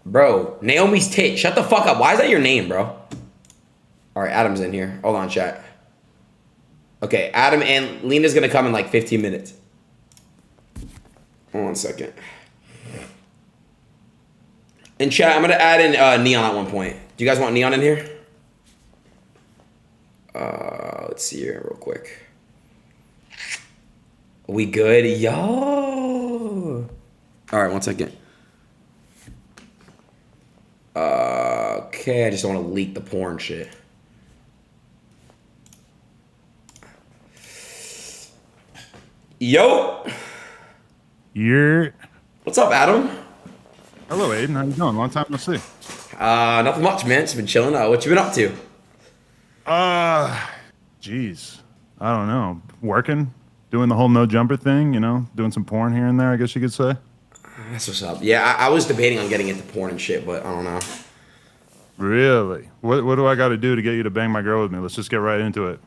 Bro, Naomi's tit. Shut the fuck up. Why is that your name, bro? All right, Adam's in here. Hold on, chat. Okay, Adam and Lena's gonna come in like 15 minutes. Hold on a second. In chat, I'm gonna add in Neon at one point. Do you guys want Neon in here? Let's see here real quick. We good? Yo. All right, one second. Okay, I just don't want to leak the porn shit. Yo. What's up, Adam? Hello, Adin. How you doing? Long time no see. Nothing much, man. Just been chilling. What you been up to? Jeez. I don't know. Working, doing the whole no jumper thing, you know, doing some porn here and there, I guess you could say. That's what's up. Yeah, I was debating on getting into porn and shit, but I don't know. Really? What do I got to do to get you to bang my girl with me? Let's just get right into it.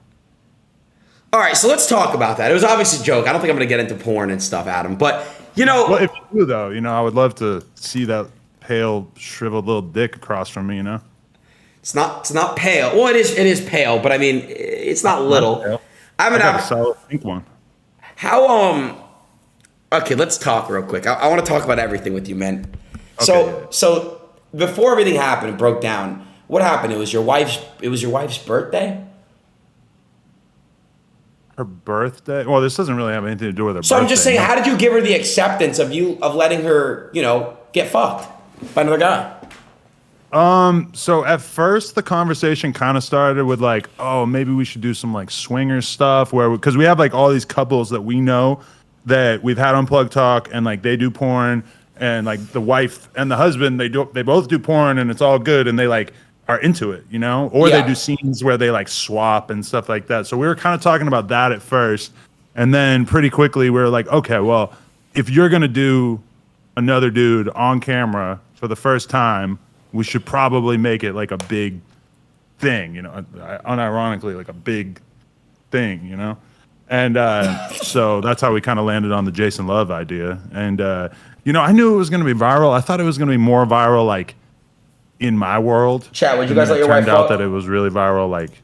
All right, so let's talk about that. It was obviously a joke. I don't think I'm going to get into porn and stuff, Adam. But, you know... Well, if you do, though, you know, I would love to see that pale, shriveled little dick across from me, you know? It's not pale. Well, it is pale, but I mean, it's not little. I got a solid pink one. How, okay, let's talk real quick. I want to talk about everything with you, man. Okay. So before everything happened, it broke down. What happened? It was your wife's birthday? Her birthday? Well, this doesn't really have anything to do with her birthday. So I'm just saying, how did you give her the acceptance of letting her, you know, get fucked by another guy? So at first the conversation kind of started with like, oh, maybe we should do some like swinger stuff because we have like all these couples that we know that we've had on Plug Talk and like they do porn and like the wife and the husband, they both do porn and it's all good and they like are into it, you know, or they do scenes where they like swap and stuff like that. So we were kind of talking about that at first. And then pretty quickly we were like, okay, well, if you're going to do another dude on camera for the first time, we should probably make it like a big thing, you know, unironically, like a big thing, you know? And so that's how we kind of landed on the Jason Love idea. And, you know, I knew it was going to be viral. I thought it was going to be more viral, like, in my world. Chat, would you guys let your wife fuck? It turned out that it was really viral, like,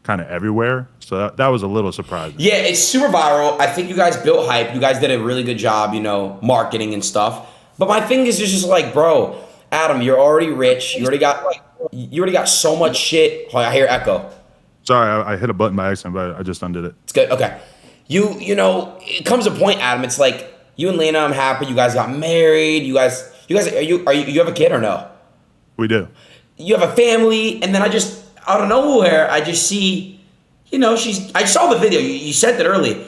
kind of everywhere. So that was a little surprising. Yeah, it's super viral. I think you guys built hype. You guys did a really good job, you know, marketing and stuff. But my thing is just like, bro, Adam, you're already rich. You already got so much shit. Oh, I hear echo. Sorry, I hit a button by accident, but I just undid it. It's good. Okay. You know, it comes a point, Adam. It's like you and Lena, I'm happy. You guys got married. You guys you have a kid or no? We do. You have a family, and then out of nowhere, I just see, you know, I saw the video. You said that early.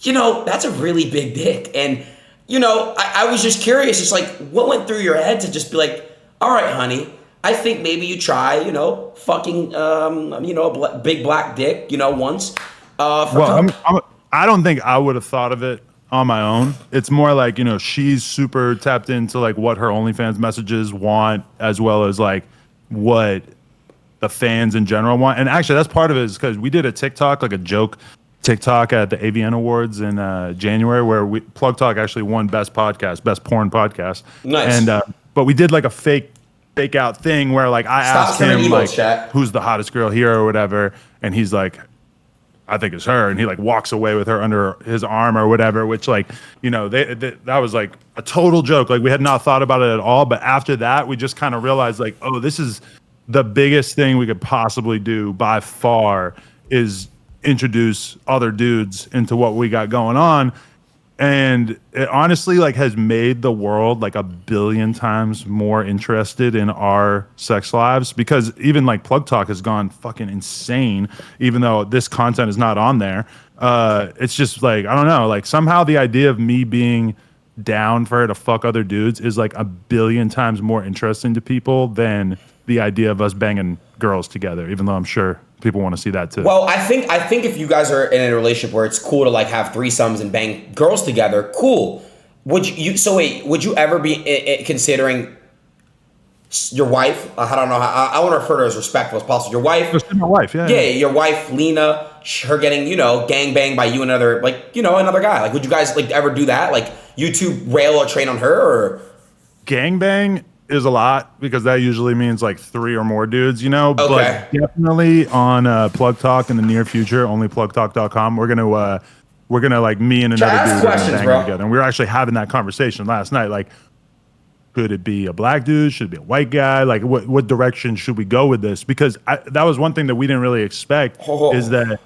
You know, that's a really big dick. And, you know, I was just curious. It's like, what went through your head to just be like, all right, honey, I think maybe you try, you know, fucking, you know, a big black dick, you know, once. I don't think I would have thought of it on my own. It's more like, you know, she's super tapped into like what her OnlyFans messages want, as well as like what the fans in general want. And actually that's part of it is because we did a TikTok, like a joke TikTok at the AVN Awards in January where Plug Talk actually won best porn podcast. Nice. And but we did like a fake out thing where like I asked him like who's the hottest girl here or whatever, and he's like, I think it's her, and he like walks away with her under his arm or whatever, which like, you know, that was like a total joke. Like we had not thought about it at all, but after that we just kind of realized like, oh, this is the biggest thing we could possibly do by far is introduce other dudes into what we got going on. And it honestly like has made the world like 1 billion times more interested in our sex lives, because even like Plug Talk has gone fucking insane, even though this content is not on there. It's just like, I don't know, like somehow the idea of me being down for her to fuck other dudes is like 1 billion times more interesting to people than the idea of us banging girls together, even though I'm sure people want to see that too. Well, I think if you guys are in a relationship where it's cool to like have threesomes and bang girls together, cool. Would you ever be considering your wife? I don't know. I want to refer to her as respectful as possible. Your wife. Just my wife, yeah. Yeah, your wife, Lena, her getting, you know, gang banged by you and another, like, you know, another guy. Like, would you guys like ever do that? Like, you two rail or train on her or? Gang bang? is a lot because that usually means like 3 or more dudes, you know. Okay. But definitely on Plug Talk in the near future, only plugtalk.com. We're gonna like me and another dude are gonna bang together. And we were actually having that conversation last night. Like, could it be a black dude? Should it be a white guy? Like, what direction should we go with this? Because that was one thing that we didn't really expect is that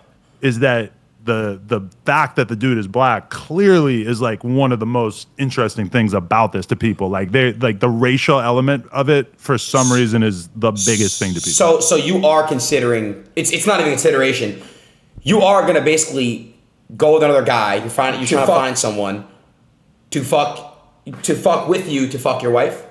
the fact that the dude is black clearly is like one of the most interesting things about this to people. Like the racial element of it for some reason is the biggest thing to people. So you are considering it's not even consideration. You are gonna basically go with another guy. You're trying to find someone to fuck with you to fuck your wife.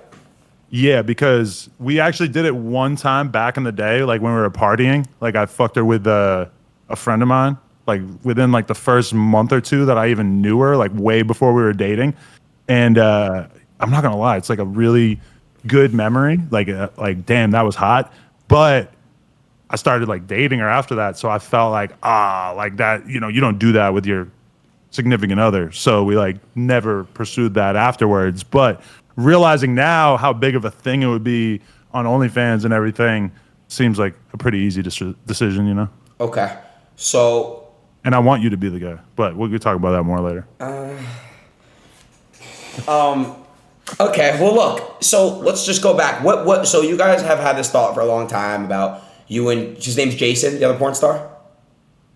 Yeah, because we actually did it one time back in the day, like when we were partying. Like I fucked her with a friend of mine. Like within like the first month or two that I even knew her, like way before we were dating. And I'm not gonna lie, it's like a really good memory. Like damn, that was hot. But I started like dating her after that, so I felt like like that. You know, you don't do that with your significant other. So we like never pursued that afterwards. But realizing now how big of a thing it would be on OnlyFans and everything seems like a pretty easy decision, you know. Okay, so. And I want you to be the guy, but we'll talk about that more later. Okay. Well, look. So let's just go back. What? So you guys have had this thought for a long time about you and his name's Jason, the other porn star.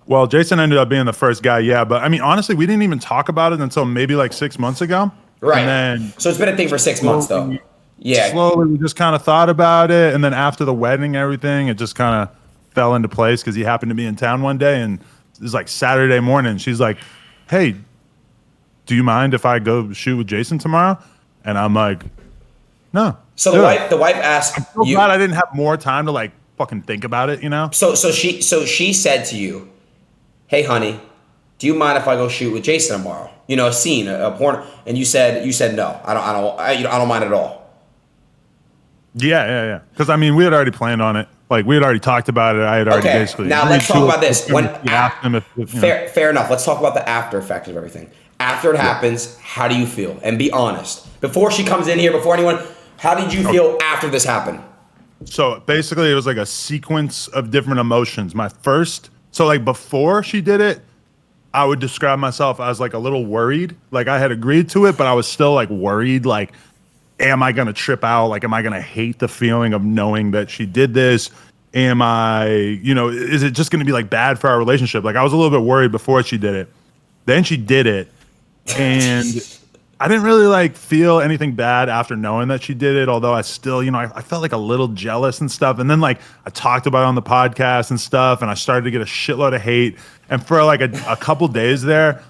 Well, Jason ended up being the first guy, yeah. But I mean, honestly, we didn't even talk about it until maybe like 6 months ago. Right. And then so it's been a thing for 6 months, though. Yeah. Slowly, we just kind of thought about it, and then after the wedding, and everything, it just kind of fell into place because he happened to be in town one day and. It was like Saturday morning. She's like, "Hey, do you mind if I go shoot with Jason tomorrow?" And I'm like, "No." So the wife asked. I'm so glad I didn't have more time to like fucking think about it, you know. So she said to you, "Hey, honey, do you mind if I go shoot with Jason tomorrow? You know, a scene, a porn." And you said no. I don't mind at all. Yeah. Because I mean, we had already planned on it. Like we had already talked about it. I had already basically. Now let's talk about this. Fair enough. Let's talk about the after effect of everything. After it happens, how do you feel? And be honest. Before she comes in here, before anyone, how did you feel after this happened? So basically, it was like a sequence of different emotions. So like before she did it, I would describe myself as like a little worried. Like I had agreed to it, but I was still like worried. Like, am I going to trip out? Like, am I going to hate the feeling of knowing that she did this? Am I, is it just going to be like bad for our relationship? Like I was a little bit worried before she did it. Then she did it. And I didn't really like feel anything bad after knowing that she did it. Although I still, I felt like a little jealous and stuff. And then like I talked about it on the podcast and stuff. And I started to get a shitload of hate. And for like a couple days there,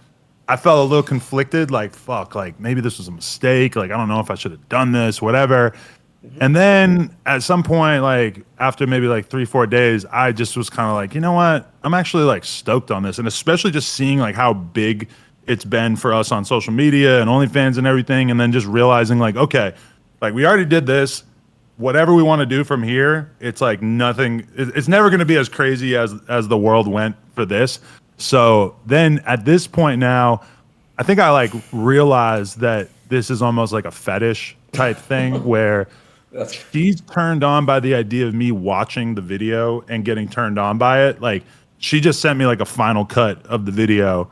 I felt a little conflicted, like, fuck, like, maybe this was a mistake. Like, I don't know if I should have done this, whatever. And then at some point, like, after maybe like 3-4 days, I just was kind of like, you know what? I'm actually like stoked on this. And especially just seeing like how big it's been for us on social media and OnlyFans and everything. And then just realizing like, okay, like we already did this. Whatever we want to do from here, it's like nothing. It's never going to be as crazy as the world went for this. So then at this point now, I think I like realized that this is almost like a fetish type thing where she's turned on by the idea of me watching the video and getting turned on by it. Like she just sent me like a final cut of the video.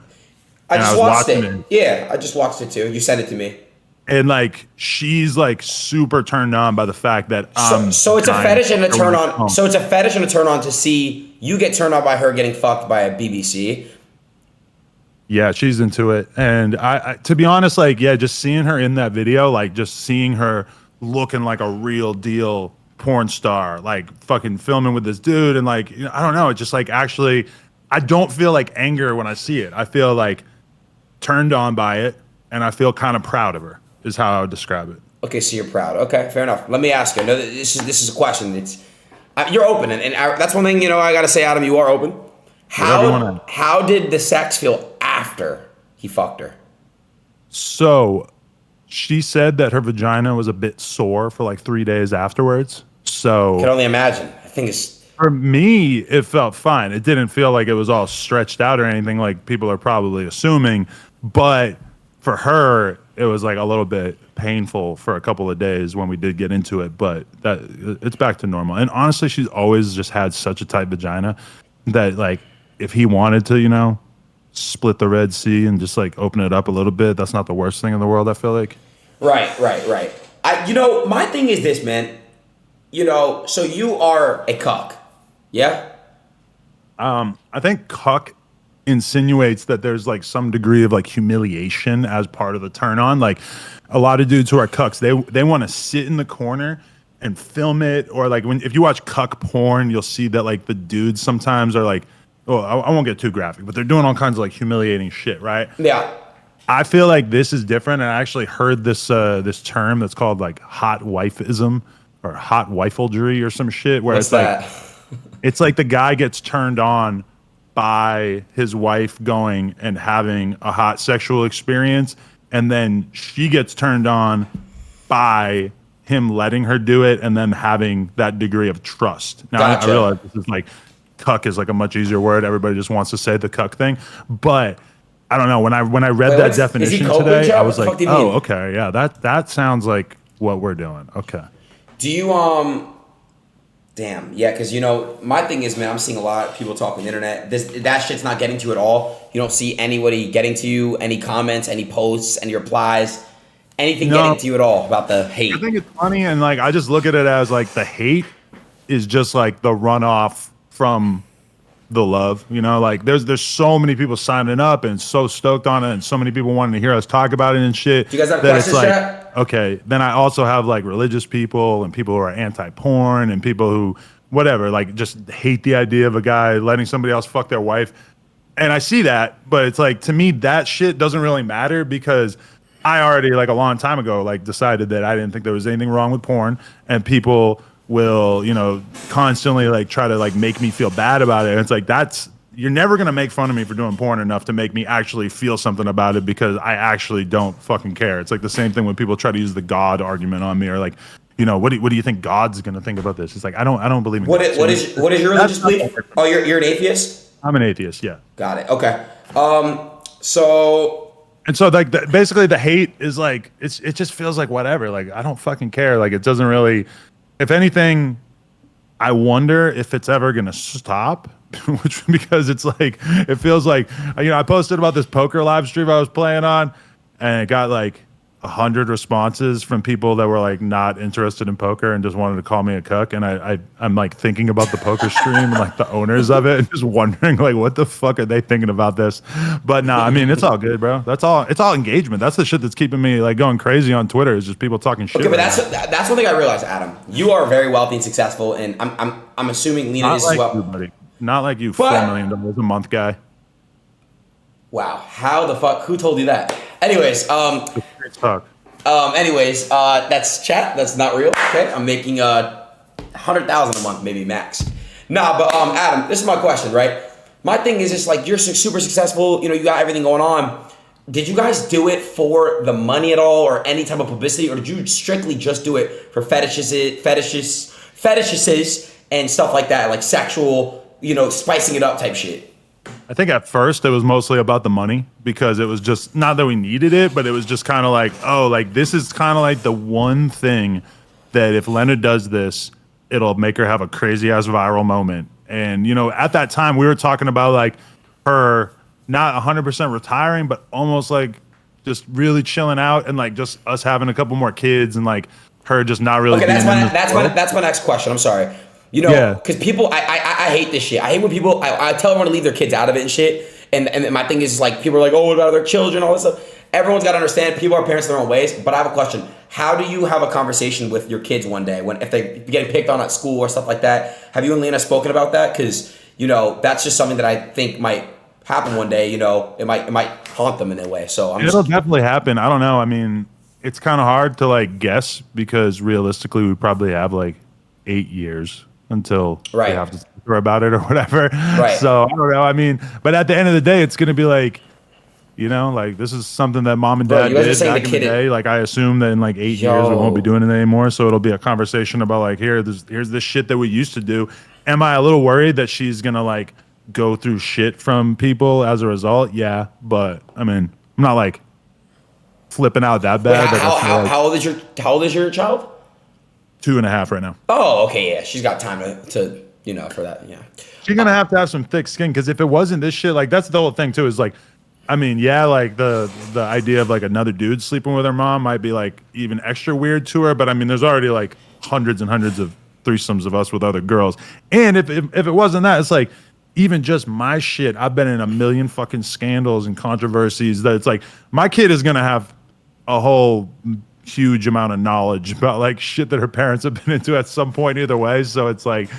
I just watched it. Yeah, I just watched it too. You sent it to me. And like she's like super turned on by the fact that so it's a fetish and a turn on. So it's a fetish and a turn on to see you get turned on by her getting fucked by a BBC. Yeah, she's into it. And I to be honest, like, yeah, just seeing her in that video, like just seeing her looking like a real deal porn star, like fucking filming with this dude. And like, I don't know. It's just like, actually, I don't feel like anger when I see it. I feel like turned on by it. And I feel kind of proud of her is how I would describe it. Okay, so you're proud. Okay, fair enough. Let me ask you. I know that this is a question. It's you're open, and that's one thing I got to say, Adam. You are open. How did the sex feel after he fucked her? So, she said that her vagina was a bit sore for like 3 days afterwards. So, I can only imagine. I think it's for me. It felt fine. It didn't feel like it was all stretched out or anything like people are probably assuming. But for her, it was like a little bit painful for a couple of days when we did get into it, but that it's back to normal. And honestly, she's always just had such a tight vagina that like if he wanted to, split the Red Sea and just like open it up a little bit, that's not the worst thing in the world, I feel like. Right. My thing is this, man. So you are a cuck, yeah? I think cuck insinuates that there's like some degree of like humiliation as part of the turn on. Like a lot of dudes who are cucks, they want to sit in the corner and film it, or like if you watch cuck porn, you'll see that like the dudes sometimes are like, oh, I won't get too graphic, but they're doing all kinds of like humiliating shit, right? Yeah. I feel like this is different, and I actually heard this this term that's called like hot wifeism or hot wifeldry or some shit, where What's that? Like it's like the guy gets turned on by his wife going and having a hot sexual experience, and then she gets turned on by him letting her do it and then having that degree of trust. Now, Gotcha. I realize this is like cuck is like a much easier word. Everybody just wants to say the cuck thing, but I don't know. When I read that definition today, I was like, oh, okay, yeah, that sounds like what we're doing. Okay. Do you Damn, yeah, because my thing is, man, I'm seeing a lot of people talk on the internet. That shit's not getting to you at all. You don't see anybody getting to you, any comments, any posts, any replies, anything getting to you at all about the hate. I think it's funny, and like I just look at it as like the hate is just like the runoff from the love. Like there's so many people signing up and so stoked on it, and so many people wanting to hear us talk about it and shit. Do you guys have that questions, it's like, chat? okay, then I also have like religious people and people who are anti-porn and people who whatever, like just hate the idea of a guy letting somebody else fuck their wife. And I see that, but it's like, to me, that shit doesn't really matter, because I already like a long time ago like decided that I didn't think there was anything wrong with porn, and people will constantly like try to like make me feel bad about it. And it's like, you're never going to make fun of me for doing porn enough to make me actually feel something about it, because I actually don't fucking care. It's like the same thing when people try to use the God argument on me, or like, what do you think God's going to think about this? It's like, I don't believe in What God. is your religious belief? Oh, you're an atheist? I'm an atheist, yeah. Got it. Okay. So like basically the hate is like, it just feels like whatever. Like I don't fucking care. Like it doesn't really, if anything, I wonder if it's ever going to stop. Because it's like, it feels like, I posted about this poker live stream I was playing on, and it got like 100 responses from people that were like not interested in poker and just wanted to call me a cuck. And I'm like thinking about the poker stream and like the owners of it, and just wondering like, what the fuck are they thinking about this? But no, I mean, it's all good, bro. It's all engagement. That's the shit that's keeping me like going crazy on Twitter, is just people talking shit. Okay, but that's one thing I realized, Adam. You are very wealthy and successful, and I'm assuming Lena is as well. Buddy. Not like you, $4 million a month guy. Wow, how the fuck? Who told you that? Anyways, talk. That's chat. That's not real. Okay, I'm making 100,000 a month, maybe max. Nah, but Adam, this is my question, right? My thing is just like, you're super successful. You got everything going on. Did you guys do it for the money at all, or any type of publicity, or did you strictly just do it for fetishes, and stuff like that, like sexual? Spicing it up type shit? I think at first it was mostly about the money, because it was just, not that we needed it, but it was just kind of like, oh, like this is kind of like the one thing that if Leonard does this, it'll make her have a crazy ass viral moment. And, at that time we were talking about like her not 100% retiring, but almost like just really chilling out, and like just us having a couple more kids, and like her just not really. Okay, that's my next question. I'm sorry. Because people, I hate this shit. I hate when people, I tell everyone to leave their kids out of it and shit. And my thing is like, people are like, oh, what about their children, all this stuff. Everyone's got to understand, people are parents in their own ways. But I have a question. How do you have a conversation with your kids one day if they get picked on at school or stuff like that? Have you and Lena spoken about that? Because, that's just something that I think might happen one day. It might haunt them in a way. So it'll definitely happen. I don't know. I mean, it's kind of hard to like guess, because realistically we probably have like 8 years until we have to talk about it or whatever. Right. So I don't know. I mean, but at the end of the day, it's going to be like, like this is something that mom and dad did back in the day. Like I assume that in like 8 years we won't be doing it anymore. So it'll be a conversation about like, here's this shit that we used to do. Am I a little worried that she's going to like go through shit from people as a result? Yeah. But I mean, I'm not like flipping out that bad. Wait, how old is your child? 2.5 right now. Oh, okay, yeah. She's got time to for that. Yeah. She's gonna have to have some thick skin, because if it wasn't this shit, like that's the whole thing too. Is like, I mean, yeah, like the idea of like another dude sleeping with her mom might be like even extra weird to her. But I mean, there's already like hundreds and hundreds of threesomes of us with other girls. And if it wasn't that, it's like even just my shit. I've been in a million fucking scandals and controversies that it's like my kid is gonna have a whole huge amount of knowledge about like shit that her parents have been into at some point either way. So it's like,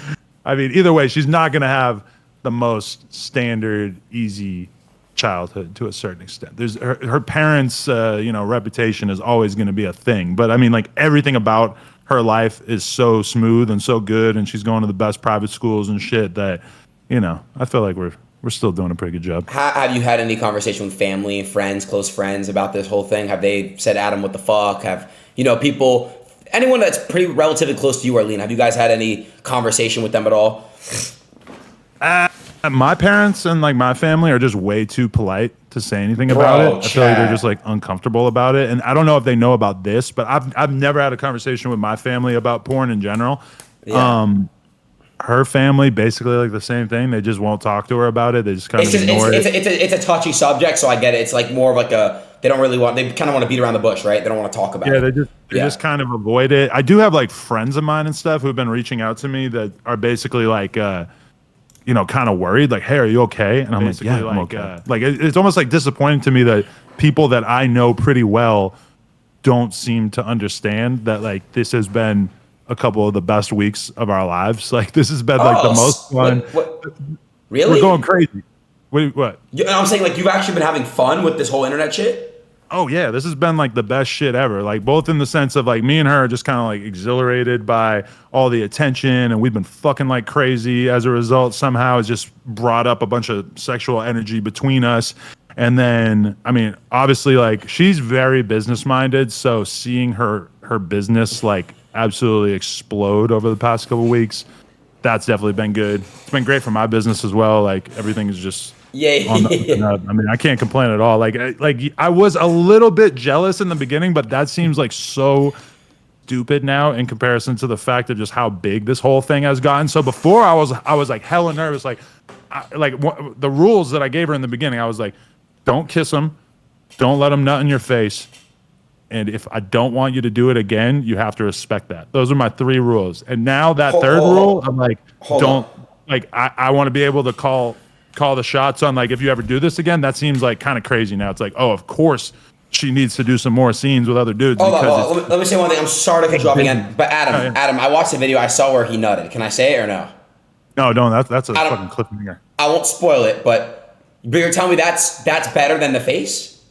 I mean, either way, she's not gonna have the most standard, easy childhood to a certain extent. There's her parents' reputation is always going to be a thing. But I mean, like everything about her life is so smooth and so good, and she's going to the best private schools and shit that, I feel like we're still doing a pretty good job. Have you had any conversation with family and friends, close friends, about this whole thing? Have they said, Adam, what the fuck? Have people, anyone that's pretty relatively close to you, Arlene, have you guys had any conversation with them at all? My parents and like my family are just way too polite to say anything about it. I feel like they're just like uncomfortable about it, and I don't know if they know about this, but I've never had a conversation with my family about porn in general. Yeah. Her family basically like the same thing. They just won't talk to her about it. They just kind of ignore it. It's a touchy subject, so I get it. It's like more of like they don't really want. They kind of want to beat around the bush, right? They don't want to talk about it. They just kind of avoid it. I do have like friends of mine and stuff who have been reaching out to me that are basically like. Kind of worried, like, hey, are you okay? And I'm basically like, yeah, I'm okay. Like, it's almost like disappointing to me that people that I know pretty well don't seem to understand that, like, this has been a couple of the best weeks of our lives. Like, this has been, like, the most fun. What? Really? We're going crazy. What? I'm saying, like, you've actually been having fun with this whole internet shit? Oh, yeah. This has been, like, the best shit ever. Like, both in the sense of, like, me and her are just kind of, like, exhilarated by all the attention, and we've been fucking like crazy as a result. Somehow it's just brought up a bunch of sexual energy between us. And then, I mean, obviously, like, she's very business-minded, so seeing her business, like, absolutely explode over the past couple of weeks, that's definitely been good. It's been great for my business as well. Like, everything is just... Yeah. I mean, I can't complain at all. Like I was a little bit jealous in the beginning, but that seems like so stupid now in comparison to the fact of just how big this whole thing has gotten. So before I was like hella nervous. Like the rules that I gave her in the beginning, I was like, don't kiss him, don't let him nut in your face, and if I don't want you to do it again, you have to respect that. Those are my 3 rules. And now that third rule, I'm like, I want to be able to call the shots on, like, if you ever do this again. That seems like kind of crazy now. It's like, oh, of course she needs to do some more scenes with other dudes. Let me say one thing. I'm sorry to cut you off again, but Adam, I watched the video. I saw where he nutted. Can I say it or no? No, don't. That's a fucking cliffhanger. I won't spoil it, but you're telling me that's better than the face?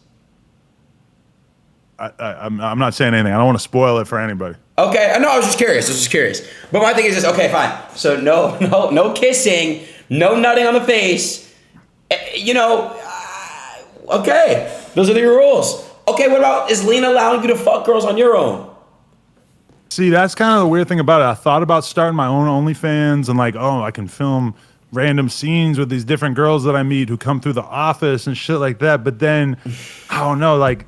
I'm not saying anything. I don't want to spoil it for anybody. Okay, no, I was just curious. But my thing is this. Okay, fine. So no kissing. No nutting on the face. Okay. Those are the rules. Okay, what about, is Lena allowing you to fuck girls on your own? See, that's kind of the weird thing about it. I thought about starting my own OnlyFans and like, oh, I can film random scenes with these different girls that I meet who come through the office and shit like that. But then, I don't know, like,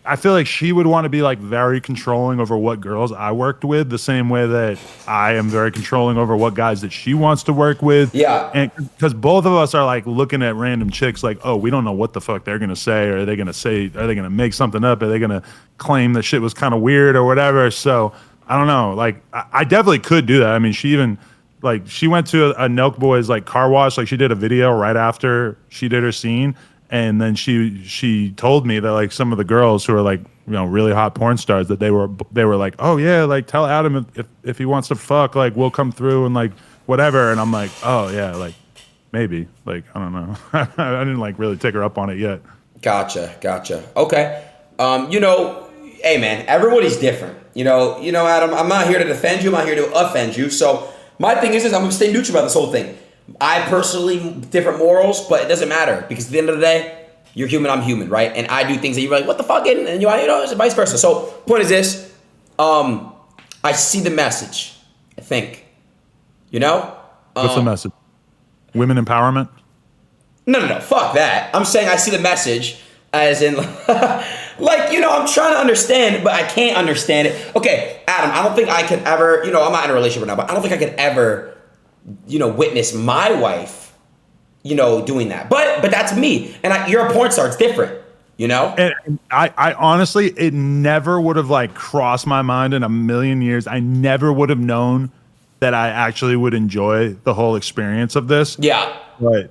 I feel like she would want to be like very controlling over what girls I worked with, the same way that I am very controlling over what guys that she wants to work with. Yeah. And because both of us are like looking at random chicks like, oh, we don't know what the fuck they're going to say. Or are they going to make something up? Are they going to claim that shit was kind of weird or whatever? So I don't know. Like, I definitely could do that. I mean, she went to a Nelk Boys like car wash. Like, she did a video right after she did her scene. And then she told me that like some of the girls who are like, really hot porn stars, that they were like, oh yeah, like tell Adam if he wants to fuck, like we'll come through and like whatever. And I'm like, oh yeah, like maybe, like I don't know. I didn't like really take her up on it yet. Gotcha. Okay. Hey man, everybody's different. Adam, I'm not here to defend you. I'm not here to offend you. So my thing is I'm gonna stay neutral about this whole thing. I personally, different morals, but it doesn't matter because at the end of the day, you're human, I'm human, right? And I do things that you're like, what the fuck? And it's vice versa. So, point is this, I see the message, I think. What's the message? Women empowerment? No, fuck that. I'm saying I see the message. As in, like, you know, I'm trying to understand, but I can't understand it. Okay, Adam, I don't think I could ever, you know, I'm not in a relationship right now, but I don't think I could ever, you know, witness my wife, you know, doing that. But that's me. And you're a porn star. It's different, you know? And I honestly, it never would have like crossed my mind in a million years. I never would have known that I actually would enjoy the whole experience of this. Yeah. But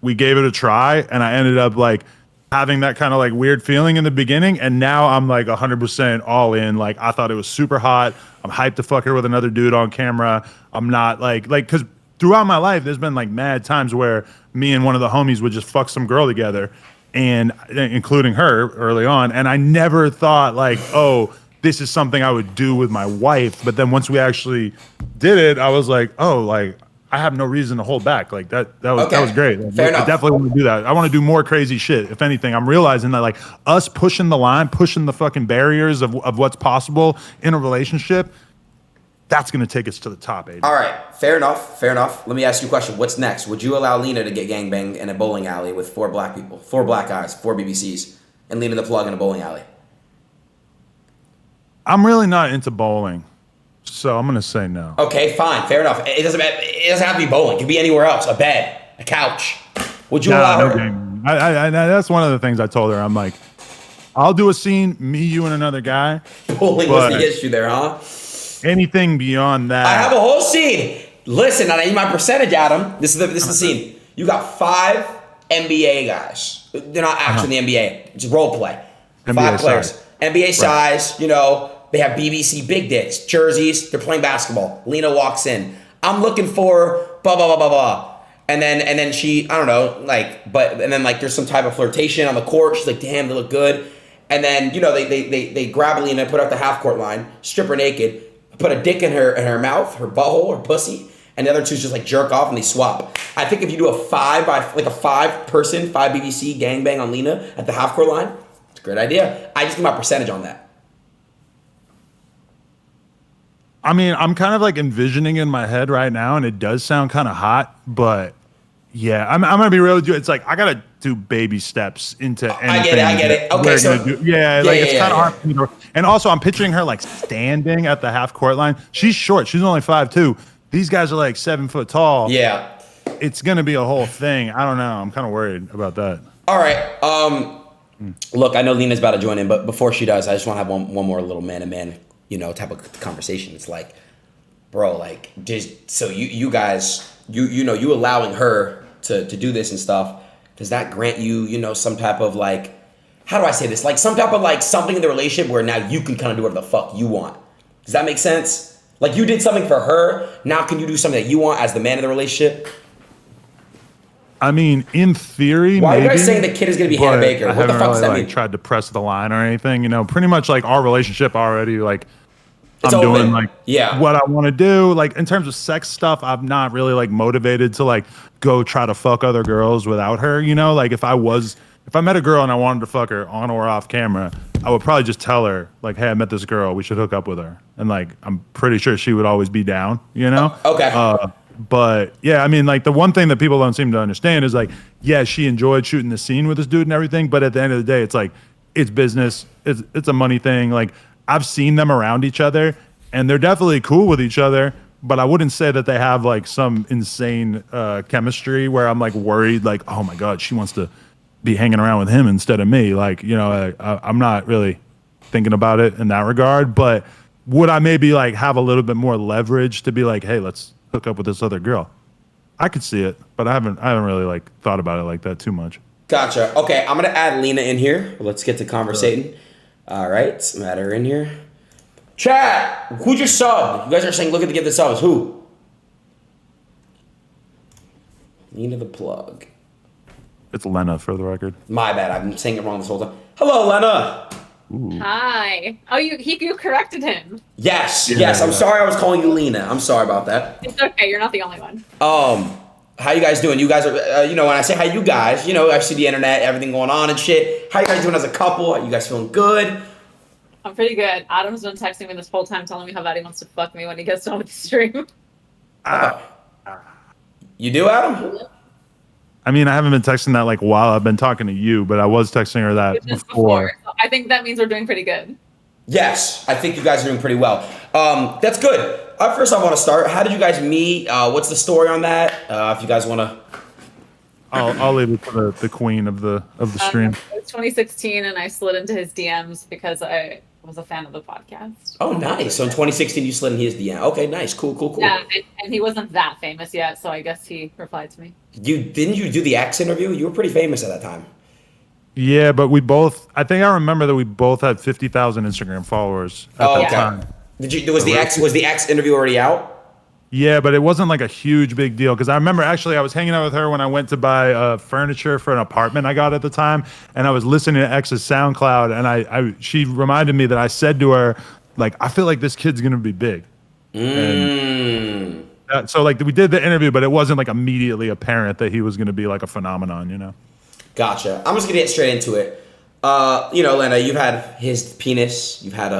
we gave it a try, and I ended up like having that kind of like weird feeling in the beginning, and now I'm like 100% all in. Like, I thought it was super hot. I'm hyped to fuck her with another dude on camera. I'm not like because throughout my life there's been like mad times where me and one of the homies would just fuck some girl together, and including her early on, and I never thought like, oh, this is something I would do with my wife. But then once we actually did it, I was like, oh, like I have no reason to hold back. Like that was great. Fair enough. I definitely want to do that. I want to do more crazy shit. If anything, I'm realizing that like us pushing the line, pushing the fucking barriers of what's possible in a relationship, that's going to take us to the top, Adin. All right. Fair enough. Let me ask you a question. What's next? Would you allow Lena to get gangbanged in a bowling alley with 4 black people, 4 black guys, 4 BBCs, and Lena the plug in a bowling alley? I'm really not into bowling. So I'm gonna say no. Okay, fine, fair enough. It doesn't have to be bowling. It could be anywhere else. A bed, a couch. Would you allow her? Game. That's one of the things I told her. I'm like, I'll do a scene, me, you, and another guy. Bowling was the issue there, huh? Anything beyond that. I have a whole scene. Listen, I need my percentage, Adam. This is the scene. You got 5 NBA guys. They're not actually in the NBA. It's role play. NBA 5 players. Size. NBA size. You know. They have BBC big dicks, jerseys. They're playing basketball. Lena walks in. I'm looking for blah blah blah blah blah, and then she, I don't know, like, and then like there's some type of flirtation on the court. She's like, damn, they look good. And then, you know, they grab Lena, put her at the half court line, strip her naked, put a dick in her mouth, her butthole, her pussy, and the other two just like jerk off and they swap. I think if you do a 5-person 5 BBC gangbang on Lena at the half court line, it's a great idea. I just need my percentage on that. I mean, I'm kind of like envisioning in my head right now, and it does sound kind of hot, but yeah, I'm gonna be real with you. It's like I gotta do baby steps into anything. I get it. Okay, so it's kind of hard for me to. And also, I'm picturing her like standing at the half court line. She's short. She's only 5'2". These guys are like 7 foot tall. Yeah, it's gonna be a whole thing. I don't know. I'm kind of worried about that. All right. Look, I know Lena's about to join in, but before she does, I just want to have one more little man-to-man, you know, type of conversation. It's like, bro, like, just so you guys, you know, you allowing her to do this and stuff, does that grant you, you know, some type of like, how do I say this? Like some type of like something in the relationship where now you can kind of do whatever the fuck you want. Does that make sense? Like you did something for her, now can you do something that you want as the man of the relationship? I mean, in theory, why maybe, are you guys saying the kid is going to be Hannah Baker? What the fuck does that mean? Tried to press the line or anything, you know. Pretty much like our relationship already, like it's I'm open. doing like what I want to do. Like in terms of sex stuff, I'm not really like motivated to like go try to fuck other girls without her. You know, like if I met a girl and I wanted to fuck her on or off camera, I would probably just tell her like, hey, I met this girl, we should hook up with her, and like I'm pretty sure she would always be down. You know? Okay. But yeah, I mean, like the one thing that people don't seem to understand is like, yeah, she enjoyed shooting the scene with this dude and everything, but at the end of the day, it's like, it's business, it's a money thing. Like I've seen them around each other, and they're definitely cool with each other, but I wouldn't say that they have like some insane chemistry where I'm like worried, like, oh my god, she wants to be hanging around with him instead of me. Like, you know, I'm not really thinking about it in that regard. But would I maybe like have a little bit more leverage to be like, hey, let's hook up with this other girl? I could see it, but I haven't really like thought about it like that too much. Gotcha. Okay, I'm gonna add Lena in here. Let's get to conversating. All right, let's add her in here. Chat, who just subbed? You guys are saying look at the give the subs. Who? Lena the plug. It's Lena, for the record. My bad. I've been saying it wrong this whole time. Hello, Lena. Ooh. Hi. Oh, you corrected him. Yes. I'm sorry I was calling you Lena. I'm sorry about that. It's okay. You're not the only one. How you guys doing? You guys are, you know, when I say hi, you guys, you know, I see the internet, everything going on and shit. How you guys doing as a couple? Are you guys feeling good? I'm pretty good. Adam's been texting me this whole time telling me how bad he wants to fuck me when he gets done with the stream. You do, Adam? I mean, I haven't been texting that like while I've been talking to you, but I was texting her that before. So I think that means we're doing pretty good. Yes, I think you guys are doing pretty well. That's good. First, I want to start. How did you guys meet? What's the story on that? If you guys want to. I'll leave it to the queen of the stream. It was 2016, and I slid into his DMs because I was a fan of the podcast. Oh, nice. So in 2016, you slid in his DM. Okay, nice. Cool. Yeah, and he wasn't that famous yet, so I guess he replied to me. Didn't you do the X interview? You were pretty famous at that time. Yeah, but I think I remember that we both had 50,000 Instagram followers at that time. Was the X interview already out? Yeah, but it wasn't like a huge big deal because I remember actually I was hanging out with her when I went to buy furniture for an apartment I got at the time, and I was listening to X's SoundCloud, and she reminded me that I said to her, like, I feel like this kid's gonna be big. So like we did the interview, but it wasn't like immediately apparent that he was gonna be like a phenomenon, you know? Gotcha. I'm just gonna get straight into it. Lena, you've had his penis, you've had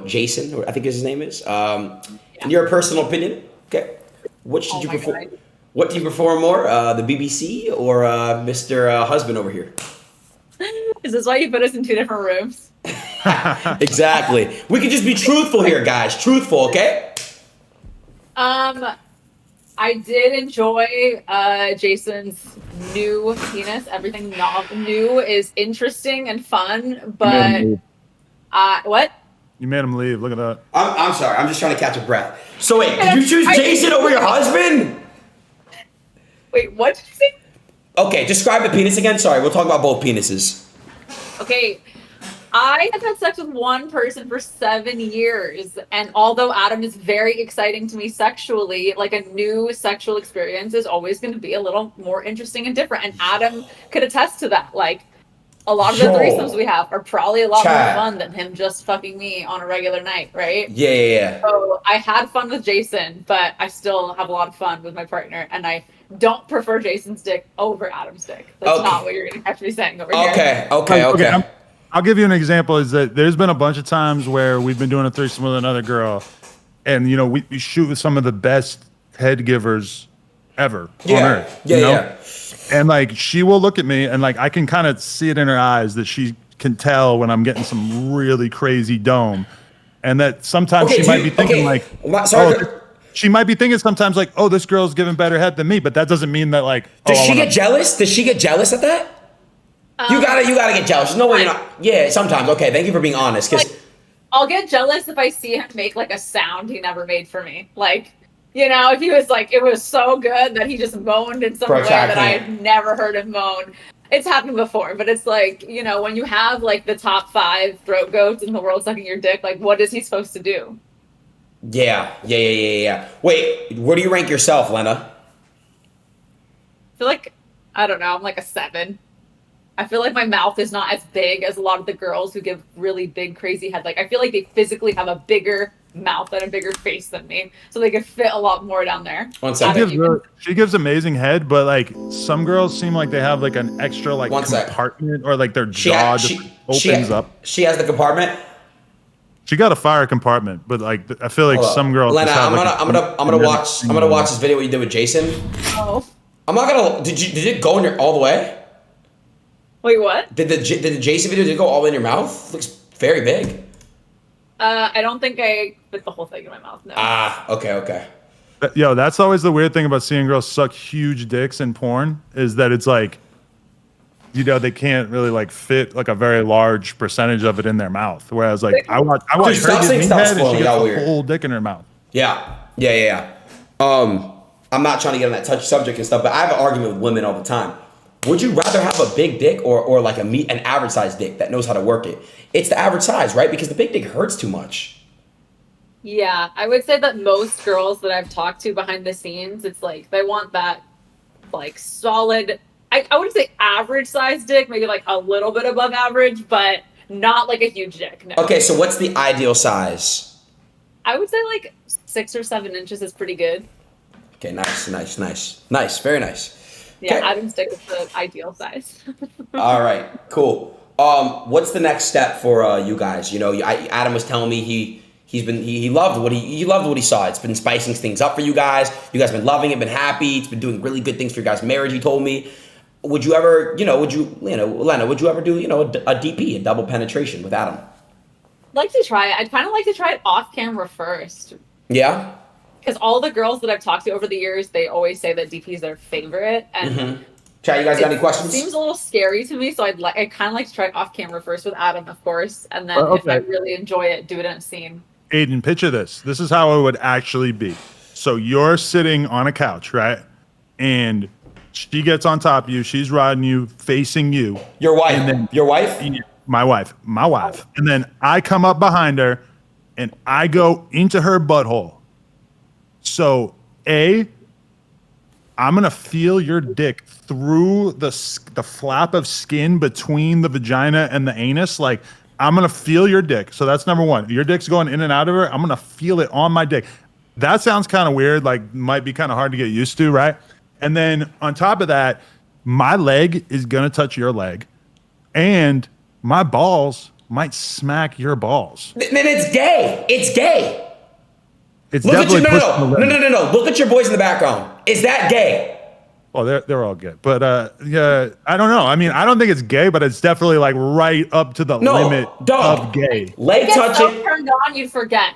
Jason, or I think his name is. In your personal opinion. Okay. What do you prefer more, the BBC or Mr. Husband over here? Is this why you put us in two different rooms? Exactly. We can just be truthful here, guys. Truthful, okay? I did enjoy Jason's new penis. Everything not new is interesting and fun, but what? You made him leave. Look at that. I'm sorry. I'm just trying to catch a breath. So wait, did you choose Jason over your husband? Wait, what did you say? Okay, describe the penis again. Sorry, we'll talk about both penises. Okay, I have had sex with one person for 7 years, and although Adam is very exciting to me sexually, like a new sexual experience is always going to be a little more interesting and different. And Adam could attest to that. Like, a lot of the threesomes we have are probably a lot more fun than him just fucking me on a regular night, right? Yeah. So I had fun with Jason, but I still have a lot of fun with my partner, and I don't prefer Jason's dick over Adam's dick. That's not what you're going to have to be saying over here. Okay. I'll give you an example. Is that there's been a bunch of times where we've been doing a threesome with another girl, and we shoot with some of the best head givers ever on earth. Yeah. And like she will look at me and like I can kind of see it in her eyes that she can tell when I'm getting some really crazy dome, and that sometimes she might be thinking she might be thinking sometimes like, oh, this girl's giving better head than me, but that doesn't mean that like. Does she get jealous? Does she get jealous at that? You gotta get jealous. There's no way you're not. Yeah, sometimes. Okay, thank you for being honest. Because I'll get jealous if I see him make like a sound he never made for me, like. If he was like, it was so good that he just moaned in some way that I had never heard him moan. It's happened before, but it's like, when you have like the top 5 throat goats in the world sucking your dick, like what is he supposed to do? Yeah. Wait, where do you rank yourself, Lena? I feel like, I don't know, I'm like a 7. I feel like my mouth is not as big as a lot of the girls who give really big, crazy head. Like, I feel like they physically have a bigger mouth and a bigger face than me, so they could fit a lot more down there. She gives amazing head, but like some girls seem like they have like an extra like compartment or like their jaw opens up. She has the compartment. She got a fire compartment, but like I feel like some girls. Lena, I'm gonna watch this video what you did with Jason. Oh. I'm not gonna. Did it go in your all the way? Wait, what? Did the Jason video go all in your mouth? Looks very big. I don't think I fit the whole thing in my mouth, no. Okay. Yo, that's always the weird thing about seeing girls suck huge dicks in porn is that it's like, they can't really like fit like a very large percentage of it in their mouth. Whereas like I watch her get head and she gets the whole dick in her mouth. Yeah. I'm not trying to get on that touch subject and stuff, but I have an argument with women all the time. Would you rather have a big dick or like an average size dick that knows how to work it? It's the average size, right? Because the big dick hurts too much. Yeah, I would say that most girls that I've talked to behind the scenes, it's like they want that like solid, I wouldn't say average size dick, maybe like a little bit above average, but not like a huge dick. No. Okay, so what's the ideal size? I would say like 6 or 7 inches is pretty good. Okay, nice. Very nice. Yeah, okay. Adam's dick is the ideal size. All right, cool. What's the next step for you guys? Adam was telling me he loved what he saw. It's been spicing things up for you guys. You guys have been loving it, been happy. It's been doing really good things for your guys' marriage. He told me. would you ever, Lena, would you ever do, a DP, a double penetration with Adam? Like to try it. I'd kind of like to try it off camera first. Yeah? Because all the girls that I've talked to over the years, they always say that DP is their favorite. And Chat, you guys got any questions? It seems a little scary to me, so I kind of like to try it off camera first with Adam, of course, and then if I really enjoy it, do it in a scene. Adin, picture this. This is how it would actually be. So you're sitting on a couch, right? And she gets on top of you. She's riding you, facing you. Your wife? Your wife? My wife. And then I come up behind her, and I go into her butthole. So, I'm going to feel your dick through the flap of skin between the vagina and the anus. Like, I'm going to feel your dick. So that's number one. Your dick's going in and out of her. I'm going to feel it on my dick. That sounds kind of weird. Like, might be kind of hard to get used to, right? And then on top of that, my leg is going to touch your leg. And my balls might smack your balls. Then it's gay. It's gay. It's definitely no. Look at your boys in the background. Is that gay? Oh, they're all good. But yeah, I don't know. I mean, I don't think it's gay, but it's definitely like right up to the limit of gay. Leg touching. So turned on, you'd forget.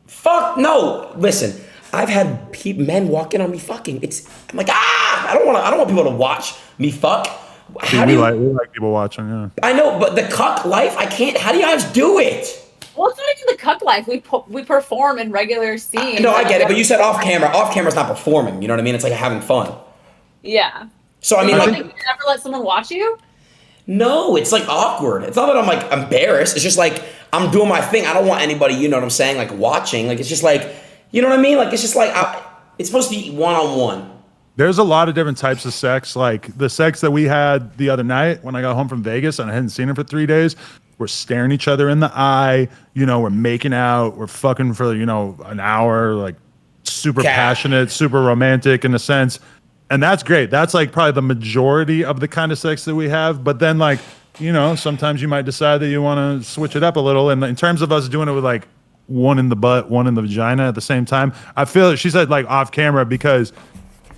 Fuck no. Listen, I've had men walk in on me fucking. I'm like, I don't want people to watch me fuck. We like people watching, yeah. I know, but the cuck life, I can't. How do you guys do it? Well, it's not even the cuck life. We perform in regular scenes. No, I get it, but you said off camera. Off camera's not performing. You know what I mean? It's like having fun. Yeah. So I mean, you never let someone watch you? No, it's like awkward. It's not that I'm like embarrassed. It's just like I'm doing my thing. I don't want anybody, you know what I'm saying, like watching. Like it's just like, you know what I mean? Like it's just like it's supposed to be one-on-one. There's a lot of different types of sex. Like the sex that we had the other night when I got home from Vegas and I hadn't seen her for 3 days. We're staring each other in the eye, we're making out, we're fucking for, an hour, like super passionate, super romantic in a sense. And that's great. That's like probably the majority of the kind of sex that we have. But then like, sometimes you might decide that you want to switch it up a little. And in terms of us doing it with like one in the butt, one in the vagina at the same time, I feel she said like off camera because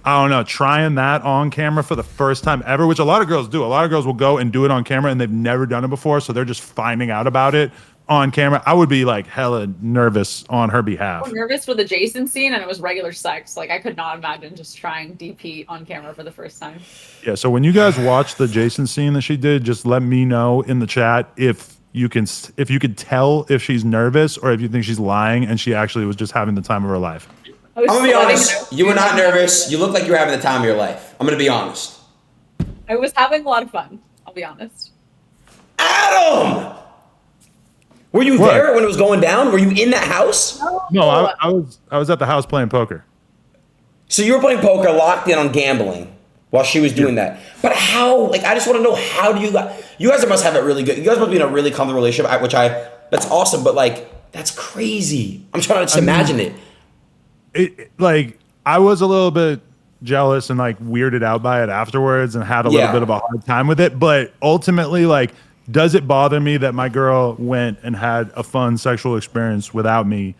I don't know, trying that on camera for the first time ever, which a lot of girls do. A lot of girls will go and do it on camera and they've never done it before. So they're just finding out about it on camera. I would be like hella nervous on her behalf. I'm nervous for the Jason scene and it was regular sex. Like I could not imagine just trying DP on camera for the first time. Yeah. So when you guys watch the Jason scene that she did, just let me know in the chat if you could tell if she's nervous or if you think she's lying and she actually was just having the time of her life. I'm gonna be honest. You were not nervous. You look like you were having the time of your life. I'm gonna be honest. I was having a lot of fun. I'll be honest. Adam, were you there when it was going down? Were you in that house? No, I was at the house playing poker. So you were playing poker, locked in on gambling, while she was doing that. But how? Like, I just want to know how do you guys must have it really good. You guys must be in a really comfortable relationship, that's awesome. But like, that's crazy. I'm trying to just imagine it. Like I was a little bit jealous and like weirded out by it afterwards and had a little bit of a hard time with it. But ultimately, like, does it bother me that my girl went and had a fun sexual experience without me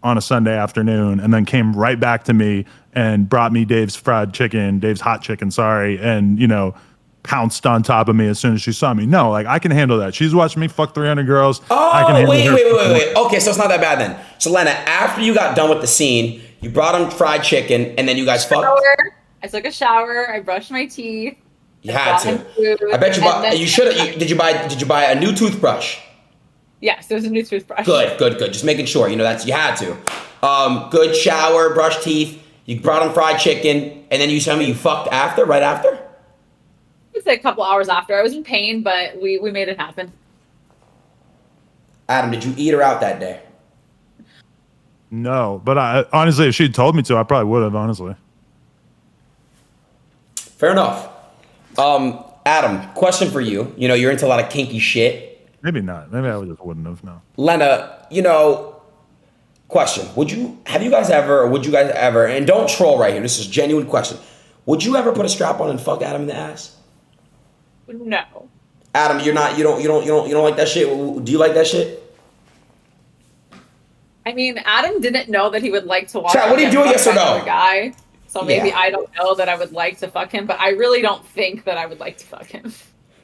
on a Sunday afternoon and then came right back to me and brought me Dave's hot chicken, and, pounced on top of me as soon as she saw me? No, like I can handle that. She's watched me fuck 300 girls. Oh, wait. Okay, so it's not that bad then. So Lena, after you got done with the scene, you brought him fried chicken and then you guys fucked? I took a shower. I brushed my teeth. You had to. I bet you bought. You should have. Did you buy a new toothbrush? Yes, it was a new toothbrush. Good. Just making sure. You had to. Good shower, brush teeth. You brought him fried chicken, and then you tell me you fucked right after. I would say a couple hours after. I was in pain, but we made it happen. Adam, did you eat her out that day? No, but honestly, if she'd told me to, I probably would have, honestly. Fair enough. Adam, question for you. You're into a lot of kinky shit. Maybe not. Maybe I just wouldn't have, no. Lena, question. Would you guys ever, and don't troll right here, this is a genuine question. Would you ever put a strap on and fuck Adam in the ass? No. Adam, you don't like that shit? Do you like that shit? I mean, Adam didn't know that he would like to watch. Chat, what are you doing, yes or no? Guy. So maybe I don't know that I would like to fuck him, but I really don't think that I would like to fuck him.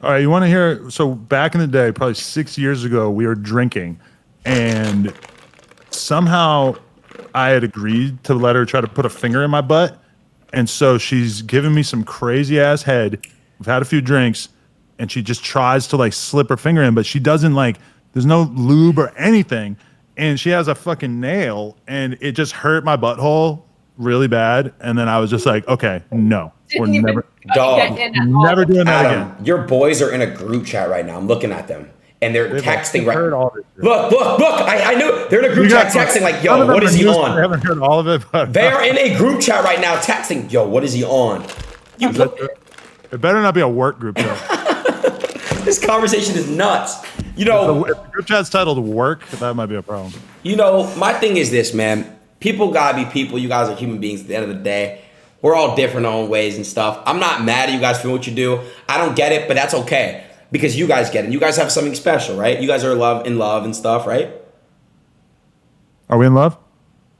All right, you want to hear? So back in the day, probably 6 years ago, we were drinking, and somehow I had agreed to let her try to put a finger in my butt, and so she's giving me some crazy ass head. We've had a few drinks, and she just tries to like slip her finger in, but she doesn't like. There's no lube or anything, and she has a fucking nail, and it just hurt my butthole really bad. And then I was just like, okay, no, we're never. Dog, never doing that again. Your boys are in a group chat right now. I'm looking at them, and they're texting right. Look! I knew they're in a group chat texting like, "Yo, what is he on?" I haven't heard all of it, but they are in a group chat right now texting, "Yo, what is he on?" It better not be a work group chat. This conversation is nuts. If the group chat's titled "work," that might be a problem. My thing is this, man. People gotta be people. You guys are human beings. At the end of the day. We're all different in our own ways and stuff. I'm not mad at you guys for what you do. I don't get it, but that's okay. Because you guys get it. You guys have something special, right? You guys are in love and stuff, right? Are we in love?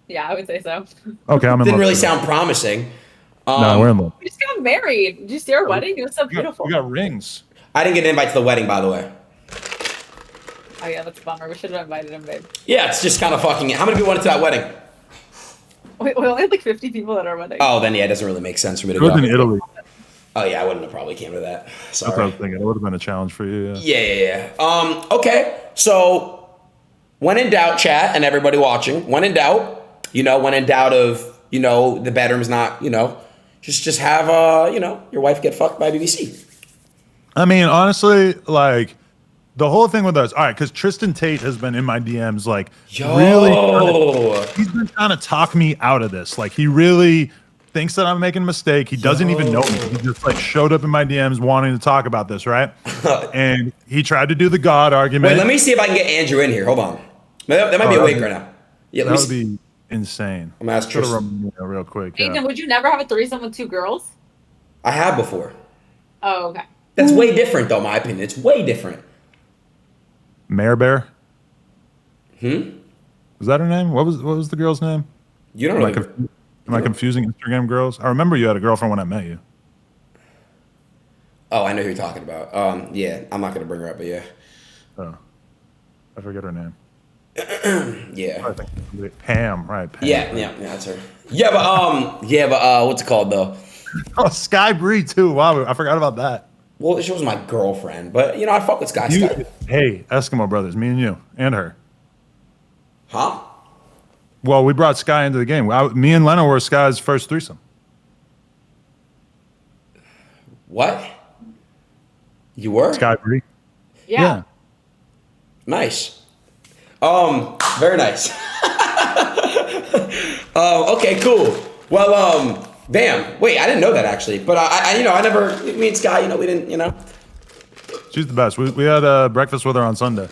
Yeah, I would say so. Okay, I'm in love. Didn't really sound promising. No, we're in love. We just got married. Did you see our wedding? It was so beautiful. We got rings. I didn't get an invite to the wedding, by the way. Oh yeah, that's a bummer. We should have invited him, babe. Yeah, it's just kind of fucking. How many people went to that wedding? We only had like 50 people at our wedding. Oh, then yeah, it doesn't really make sense for me to go. It go. was in Italy. Oh yeah, I wouldn't have probably came to that. Sorry. That's what I was thinking. It would have been a challenge for you. Yeah. Okay, so when in doubt, chat and everybody watching, when in doubt, when in doubt of the bedroom's not, just have your wife get fucked by BBC. I mean, honestly, like. The whole thing with us, all right, because Tristan Tate has been in my DMs, like, really, he's been trying to talk me out of this. Like, he really thinks that I'm making a mistake. He doesn't even know me. He just, like, showed up in my DMs wanting to talk about this, right? And he tried to do the God argument. Wait, let me see if I can get Andrew in here. Hold on. That might be awake right now. Yeah, that would be insane. I'm going to ask Tristan. Real quick. Adin, would you never have a threesome with two girls? I have before. Oh, okay. That's way different, though, in my opinion. It's way different. Mare Bear? Was that her name? What was the girl's name? You don't know. Am I confusing Instagram girls? I remember you had a girlfriend when I met you. Oh, I know who you're talking about. Yeah, I'm not gonna bring her up, but yeah. Oh, I forget her name. Yeah. I think Pam, right? Pam. Yeah, that's her. Yeah, but what's it called though? Oh, Sky Bree too. Wow, I forgot about that. Well, she was my girlfriend, but I fuck with Sky. Hey, Eskimo brothers, me and you and her. Huh? Well, we brought Sky into the game. Me and Leno were Sky's first threesome. What? You were? Sky Bree. Yeah. Nice. Very nice. Okay, cool. Well, damn. Wait, I didn't know that actually. But I never. Me and Sky, we didn't. She's the best. We had breakfast with her on Sunday.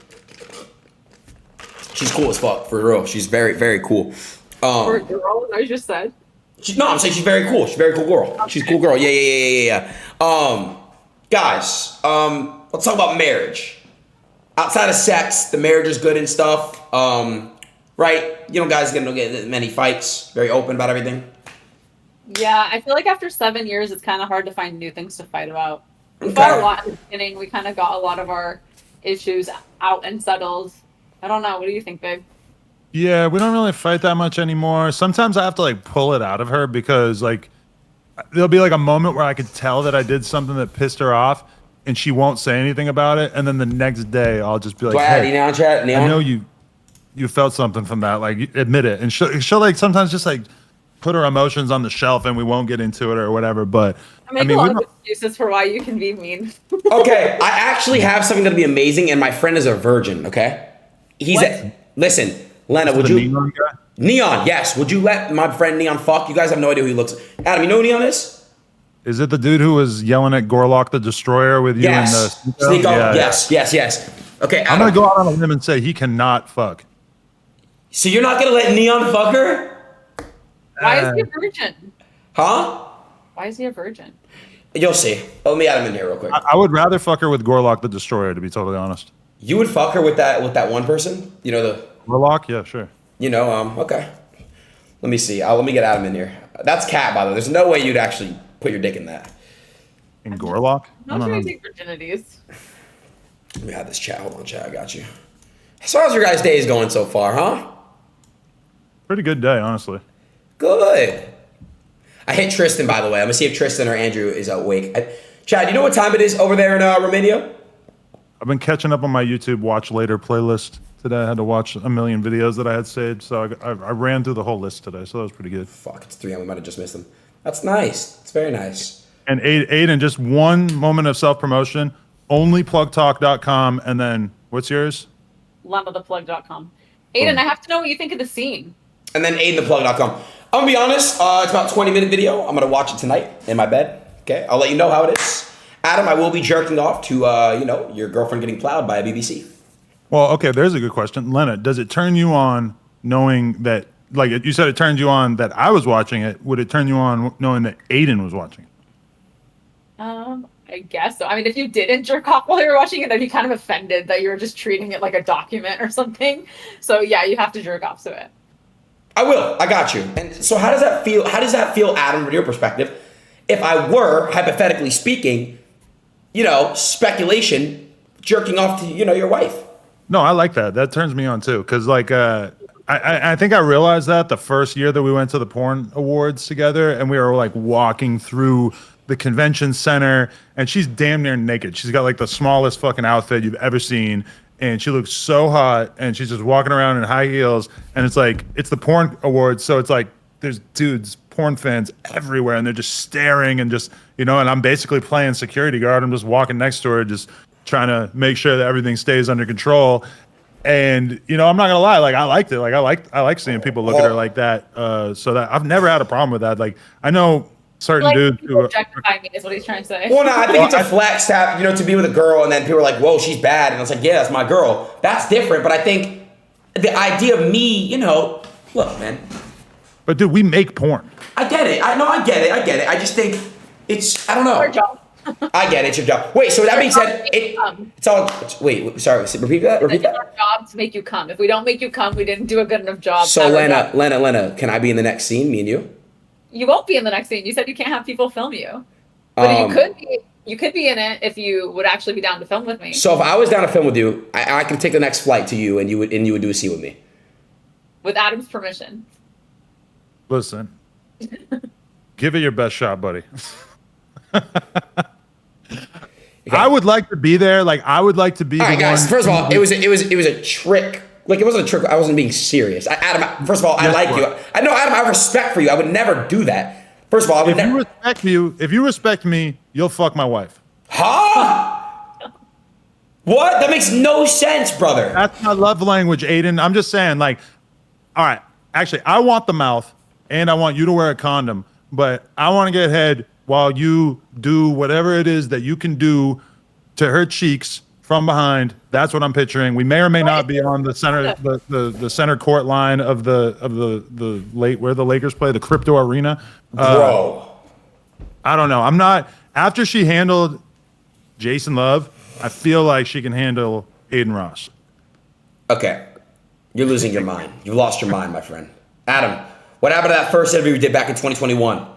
She's cool as fuck, for real. She's very, very cool. For a girl, I just said. I'm saying she's very cool. She's a very cool girl. Okay. She's a cool girl. Yeah. Guys, let's talk about marriage. Outside of sex, the marriage is good and stuff. Right? Guys don't get many fights. Very open about everything. Yeah, I feel like after 7 years, it's kind of hard to find new things to fight about. We fought a lot in the beginning. We kind of got a lot of our issues out and settled. I don't know. What do you think, babe? Yeah, we don't really fight that much anymore. Sometimes I have to like pull it out of her because like there'll be like a moment where I could tell that I did something that pissed her off and she won't say anything about it. And then the next day I'll just be like, hey, Neon chat? Neon? I know you felt something from that. Like admit it. And she'll like sometimes just like put her emotions on the shelf and we won't get into it or whatever. But I make a lot of excuses for why you can be mean. Okay, I actually have something that'll be amazing, and my friend is a virgin. Okay, listen, Lena, would you? Neon guy? Neon, yes. Would you let my friend Neon fuck? You guys have no idea who he looks. Adam, you know who Neon is? Is it the dude who was yelling at Gorlock the Destroyer with you? Yes. In the Yes. Okay, Adam. I'm gonna go out on a limb and say he cannot fuck. So you're not gonna let Neon fuck her? Why is he a virgin? Huh? Why is he a virgin? You'll see. Let me add him in here real quick. I would rather fuck her with Gorlock the Destroyer, to be totally honest. You would fuck her with that one person? The Gorlock? Yeah, sure. Okay. Let me see. Let me get Adam in here. That's cat, by the way. There's no way you'd actually put your dick in that. In Gorlock? I'm not trying to take virginities. Let me have this chat. Hold on, chat. I got you. So how's your guys' days going so far, huh? Pretty good day, honestly. Good. I hit Tristan, by the way. I'm going to see if Tristan or Andrew is awake. Chad, do you know what time it is over there in Romania? I've been catching up on my YouTube Watch Later playlist today. I had to watch a million videos that I had saved, so I ran through the whole list today, so that was pretty good. Fuck, it's 3 a.m. We might have just missed them. That's nice. It's very nice. And Adin, just one moment of self-promotion, onlyplugtalk.com, and then, what's yours? LemmaThePlug.com. Adin, I have to know what you think of the scene. And then AidinThePlug.com. I'm going to be honest, it's about a 20-minute video. I'm going to watch it tonight in my bed. Okay, I'll let you know how it is. Adam, I will be jerking off to, your girlfriend getting plowed by a BBC. Well, okay, there's a good question. Lena, does it turn you on knowing that, like you said, it turned you on that I was watching it? Would it turn you on knowing that Adin was watching it? I guess so. I mean, if you didn't jerk off while you were watching it, I'd be kind of offended that you were just treating it like a document or something. So yeah, you have to jerk off to it. I will. I got you. And so how does that feel? How does that feel, Adam, from your perspective? If I were, hypothetically speaking, speculation, jerking off to, your wife. No, I like that. That turns me on too. Cause like, I think I realized that the first year that we went to the porn awards together and we were like walking through the convention center and she's damn near naked. She's got like the smallest fucking outfit you've ever seen. And she looks so hot and she's just walking around in high heels. And it's like, it's the porn awards. So it's like, there's dudes, porn fans everywhere and they're just staring and just, and I'm basically playing security guard. I'm just walking next to her, just trying to make sure that everything stays under control. And, I'm not gonna lie, like I liked it. Like I like seeing people look at her like that. So that I've never had a problem with that. Like I know certain dudes who objectify me is what he's trying to say. Well, no, I think it's a flex to have, to be with a girl and then people are like, whoa, she's bad. And it's like, yeah, that's my girl. That's different. But I think the idea of me, look, man. But dude, we make porn. I get it. I get it. I just think it's, I don't know. Our job. I get it. It's your job. Wait, so that being said, it's all, wait, sorry, repeat that? It's our job to make you come. If we don't make you come, we didn't do a good enough job. So Lena, can I be in the next scene, me and you? You won't be in the next scene. You said you can't have people film you. But you could be in it if you would actually be down to film with me. So if I was down to film with you, I could take the next flight to you and you would do a scene with me. With Adam's permission. Listen. Give it your best shot, buddy. Okay. I would like to be there. Like I would like to be. All right, guys. First of all, it was a trick. Like it wasn't a trick. I wasn't being serious. Adam, first of all, I like you. I know, Adam. I have respect for you. I would never do that. First of all, if you respect me, you'll fuck my wife. Huh? What? That makes no sense, brother. That's my love language, Adin. I'm just saying, like, all right. Actually, I want the mouth, and I want you to wear a condom, but I want to get head while you do whatever it is that you can do to her cheeks from behind. That's what I'm picturing. We may or may not be on the center, the center court line of the late where the Lakers play, the Crypto Arena. Bro, I don't know. I'm not. After she handled Jason Love, I feel like she can handle Adin Ross. Okay, you're losing your mind. You've lost your mind, my friend. Adam, what happened to that first interview we did back in 2021?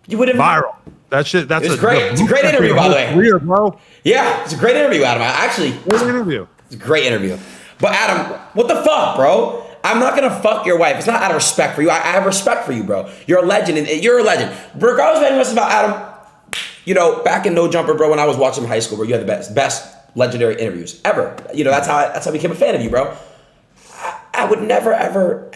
You would have viral. That shit. That's great. It's a great interview, by the way. Career, bro. Yeah, it's a great interview, Adam. It's a great interview. But Adam, what the fuck, bro? I'm not gonna fuck your wife. It's not out of respect for you. I have respect for you, bro. You're a legend, and you're a legend. Regardless of anything else about Adam, back in No Jumper, bro, when I was watching him in high school, bro, you had the best legendary interviews ever. That's how I became a fan of you, bro. I would never, ever,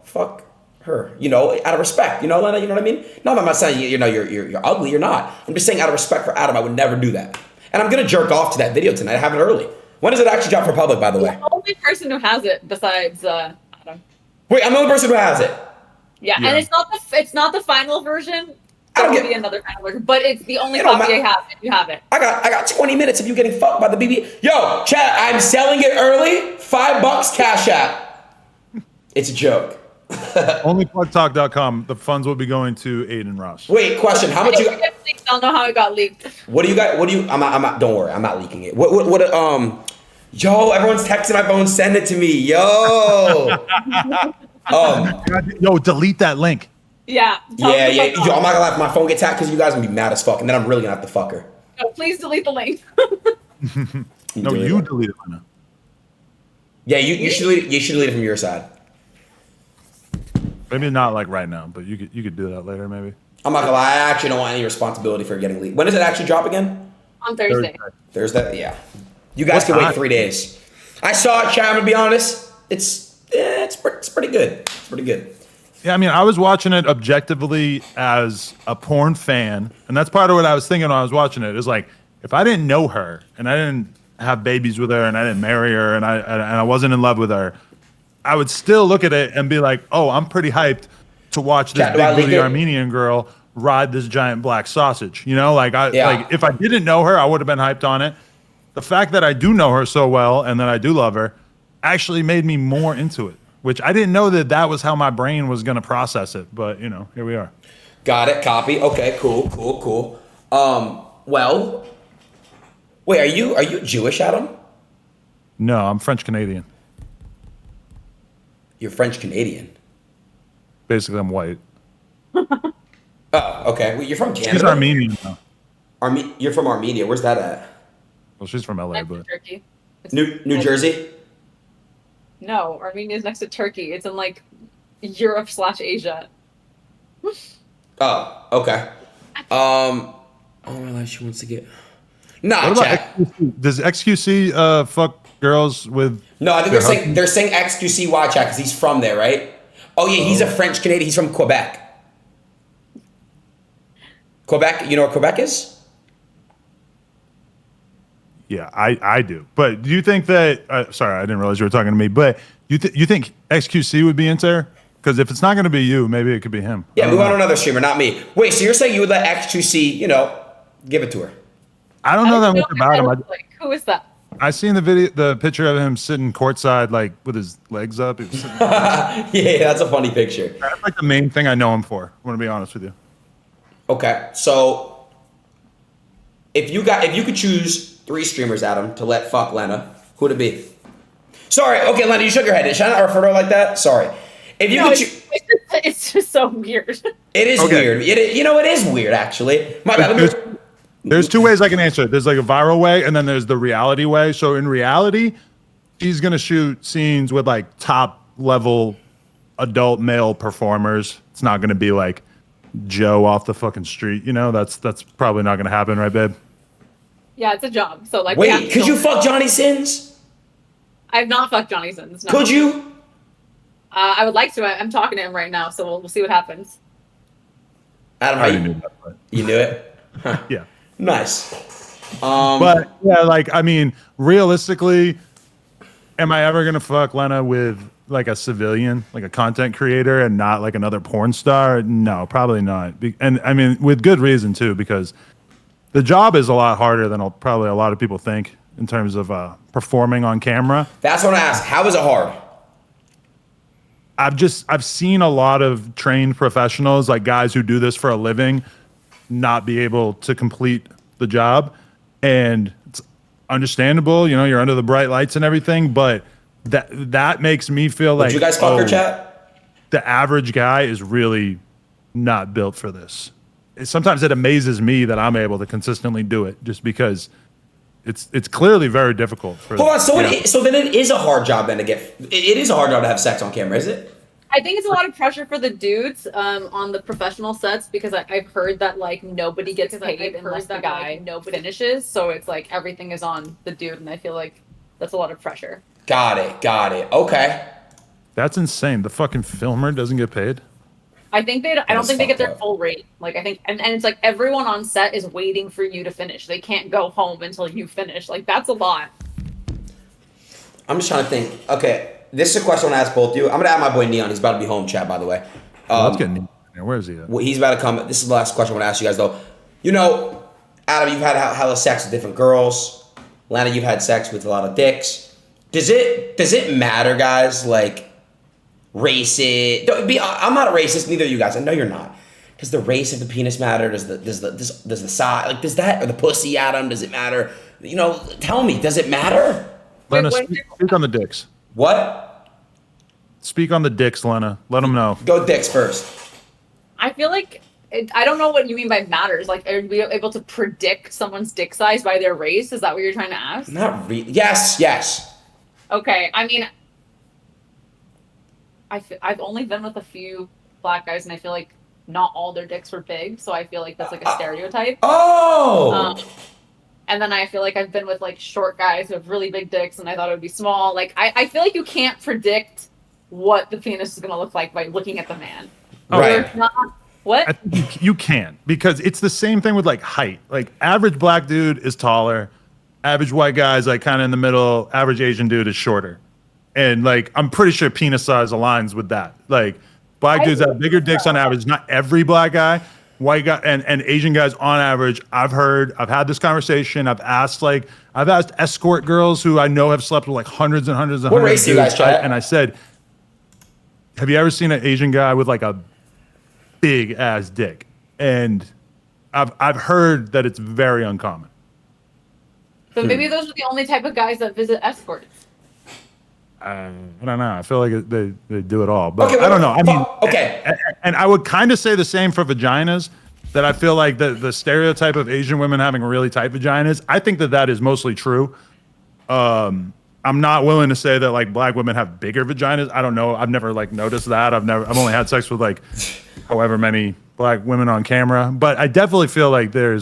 fuck her, out of respect, Lena, you know what I mean? No, I'm not saying, you're ugly, you're not. I'm just saying out of respect for Adam, I would never do that. And I'm going to jerk off to that video tonight. I have it early. When does it actually drop for public, by the way? The only person who has it besides Adam. Wait, I'm the only person who has it? Yeah, and it's not the final version. There will be another final version, but it's the only copy I have. If you have it. I got 20 minutes of you getting fucked by the BB. Yo, chat, I'm selling it early. $5 Cash App. It's a joke. Onlyplugtalk.com. The funds will be going to Adin Ross. Wait, question. How much you got? I don't know how it got leaked. What do you got? I'm not, don't worry. I'm not leaking it. Yo, everyone's texting my phone. Send it to me. Yo. Yo, delete that link. Yeah. Yeah. Yo, I'm not gonna lie. If my phone gets hacked, because you guys gonna be mad as fuck, and then I'm really gonna have to fuck her. No, please delete the link. No, you delete it. Yeah, you should delete it from your side. Maybe not like right now, but you could do that later, maybe. I'm not gonna lie. I actually don't want any responsibility for getting leaked. When does it actually drop again? On Thursday. Thursday. Yeah. You guys can wait 3 days. I saw it, chat. I'm gonna be honest. It's pretty good. It's pretty good. Yeah, I mean, I was watching it objectively as a porn fan, and that's part of what I was thinking when I was watching it. Is like, if I didn't know her and I didn't have babies with her and I didn't marry her and I wasn't in love with her, I would still look at it and be like, oh, I'm pretty hyped to watch this big booty Armenian girl ride this giant black sausage. You know, like like if I didn't know her, I would have been hyped on it. The fact that I do know her so well and that I do love her actually made me more into it, which I didn't know that was how my brain was going to process it. But, you know, here we are. Got it. Copy. Okay, cool. Well, wait, are you Jewish, Adam? No, I'm French Canadian. You're French Canadian. Basically, I'm white. Oh, okay. Well, you're from Canada. She's Armenian, though. You're from Armenia. Where's that at? Well, she's from LA, Next to but Turkey. New Jersey. No, Armenia is next to Turkey. It's in like Europe/Asia. Oh, okay. Oh my life, she wants to get. Nah, what about chat. XQC? Does XQC fuck girls with? No, I think they're saying XQCY chat because he's from there, right? Oh yeah, he's a French Canadian. He's from Quebec. Quebec, you know where Quebec is? Yeah, I do. But do you think that? Sorry, I didn't realize you were talking to me. But you think XQC would be into her? Because if it's not going to be you, maybe it could be him. Yeah, we want another streamer, not me. Wait, so you're saying you would let X2C, give it to her? I don't know that much about him. Who is that? I seen the picture of him sitting courtside, like with his legs up. He was sitting yeah, that's a funny picture. That's like the main thing I know him for. I want to be honest with you. Okay, so if you could choose 3 streamers, Adam, to let fuck Lena, who'd it be? Sorry, okay, Lena, you shook your head. Should I not refer to her like that? Sorry. If you could it's just so weird. It is weird. It is weird, actually. My bad. There's 2 ways I can answer it. There's like a viral way, and then there's the reality way. So in reality, she's gonna shoot scenes with like top level adult male performers. It's not gonna be like Joe off the fucking street. That's probably not gonna happen, right, babe? Yeah, it's a job. So like, wait, could you fuck Johnny Sins? I've not fucked Johnny Sins. No. Could you? I would like to. I'm talking to him right now, so we'll see what happens. Adam, I knew that. You knew it? Huh. Yeah. Nice. But yeah, like, I mean, realistically, am I ever gonna fuck Lena with like a civilian, like a content creator, and not like another porn star? No, probably not. And I mean, with good reason too, because the job is a lot harder than probably a lot of people think in terms of performing on camera. That's what I asked. How is it hard? I've seen a lot of trained professionals, like guys who do this for a living, not be able to complete the job. And it's understandable, you're under the bright lights and everything, but that makes me feel like, would you guys fuck her, chat? The average guy is really not built for this. Sometimes it amazes me that I'm able to consistently do it, just because it's clearly very difficult. Hold on, so then it is a hard job then to get. It is a hard job to have sex on camera, is it? I think it's a lot of pressure for the dudes on the professional sets, because I've heard that like nobody gets paid unless the guy finishes. So it's like everything is on the dude, and I feel like that's a lot of pressure. Got it. Okay. That's insane. The fucking filmer doesn't get paid. I don't think they get their full rate. Like I think, and it's like everyone on set is waiting for you to finish. They can't go home until you finish. Like that's a lot. I'm just trying to think. Okay, this is a question I want to ask both of you. I'm gonna add my boy Neon. He's about to be home, chat, by the way. Let's get Neon. Where is he at? Well, he's about to come. This is the last question I want to ask you guys, though. Adam, you've had hella sex with different girls. Lana, you've had sex with a lot of dicks. Does it matter, guys? Like, I'm not a racist. Neither of you guys. I know you're not. Does the race of the penis matter? Does the size, like, does that, or the pussy, Adam? Does it matter? Tell me. Does it matter? Lena, speak on the dicks. What? Speak on the dicks, Lena. Let them know. Go dicks first. I feel like I don't know what you mean by matters. Like, are we able to predict someone's dick size by their race? Is that what you're trying to ask? Not really. Yes. Okay, I mean, I've only been with a few black guys, and I feel like not all their dicks were big, so I feel like that's like a stereotype. And then I feel like I've been with like short guys who have really big dicks, and I thought it would be small. Like, I feel like you can't predict what the penis is going to look like by looking at the man. Right. What? I think you can, because it's the same thing with like height. Like average black dude is taller, average white guy is like kind of in the middle, average Asian dude is shorter. And like I'm pretty sure penis size aligns with that. Like black dudes have bigger dicks on average. Not every black guy, white guy and Asian guys on average. I've had this conversation. I've asked escort girls who I know have slept with like hundreds and hundreds and what hundreds race do you guys, Chad? and I said, have you ever seen an Asian guy with like a big ass dick? And I've heard that it's very uncommon. But maybe those are the only type of guys that visit escorts. I don't know. I feel like they do it all, but Okay, I don't know. I mean, okay. And I would kind of say the same for vaginas. That I feel like the stereotype of Asian women having really tight vaginas. I think that is mostly true. I'm not willing to say that like black women have bigger vaginas. I don't know. I've never like noticed that. I've only had sex with like however many black women on camera, but I definitely feel like there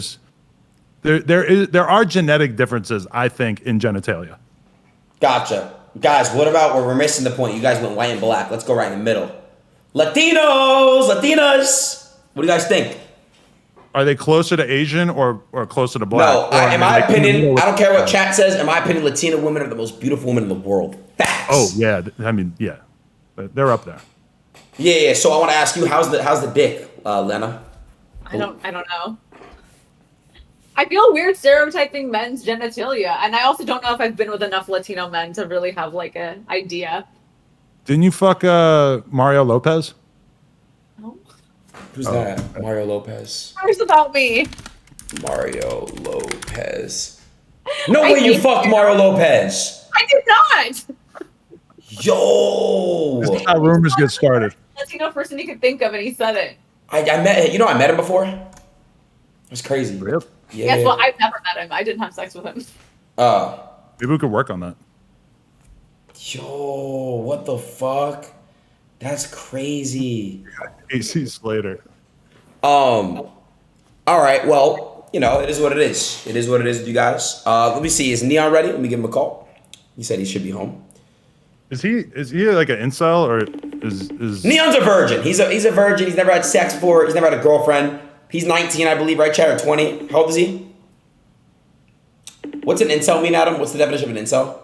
are genetic differences, I think, in genitalia. Gotcha. Guys, what about where we're missing the point? You guys went white and black. Let's go right in the middle. Latinas. What do you guys think? Are they closer to Asian or closer to black? No, in my opinion, I don't care what chat says. In my opinion, Latina women are the most beautiful women in the world. Facts. Oh yeah, I mean yeah, they're up there. Yeah. So I want to ask you, how's the dick, Lena? I don't know. I feel weird stereotyping men's genitalia, and I also don't know if I've been with enough Latino men to really have like an idea. Didn't you fuck Mario Lopez? No. Who's that? Mario Lopez. Where's about me? Mario Lopez. No way you fucked Mario Lopez. I did not. Yo. This is how rumors get started. Latino person you could think of, and he said it. I met him before. It was crazy. Really? Yeah. Yes, well, I've never met him. I didn't have sex with him. Maybe we could work on that. Yo, what the fuck? That's crazy. AC Slater. All right. Well, it is what it is. It is what it is with you guys. Let me see. Is Neon ready? Let me give him a call. He said he should be home. Is he like an incel or is Neon's a virgin. He's a virgin. He's never had sex before. He's never had a girlfriend. He's 19, I believe, right, Chad, or 20. How old is he? What's an incel mean, Adam? What's the definition of an incel?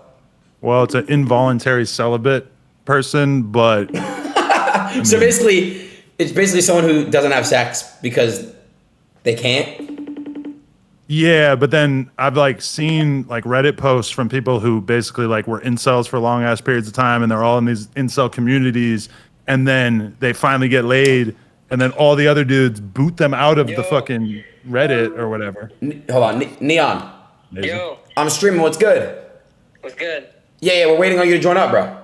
Well, it's an involuntary celibate person, but so basically, it's basically someone who doesn't have sex because they can't. Yeah, but then I've like seen like Reddit posts from people who basically like were incels for long ass periods of time, and they're all in these incel communities, and then they finally get laid, and then all the other dudes boot them out of the fucking Reddit or whatever. Hold on, Neon. Amazing. Yo, I'm streaming. What's good? what's good? Yeah, we're waiting on you to join up, bro. All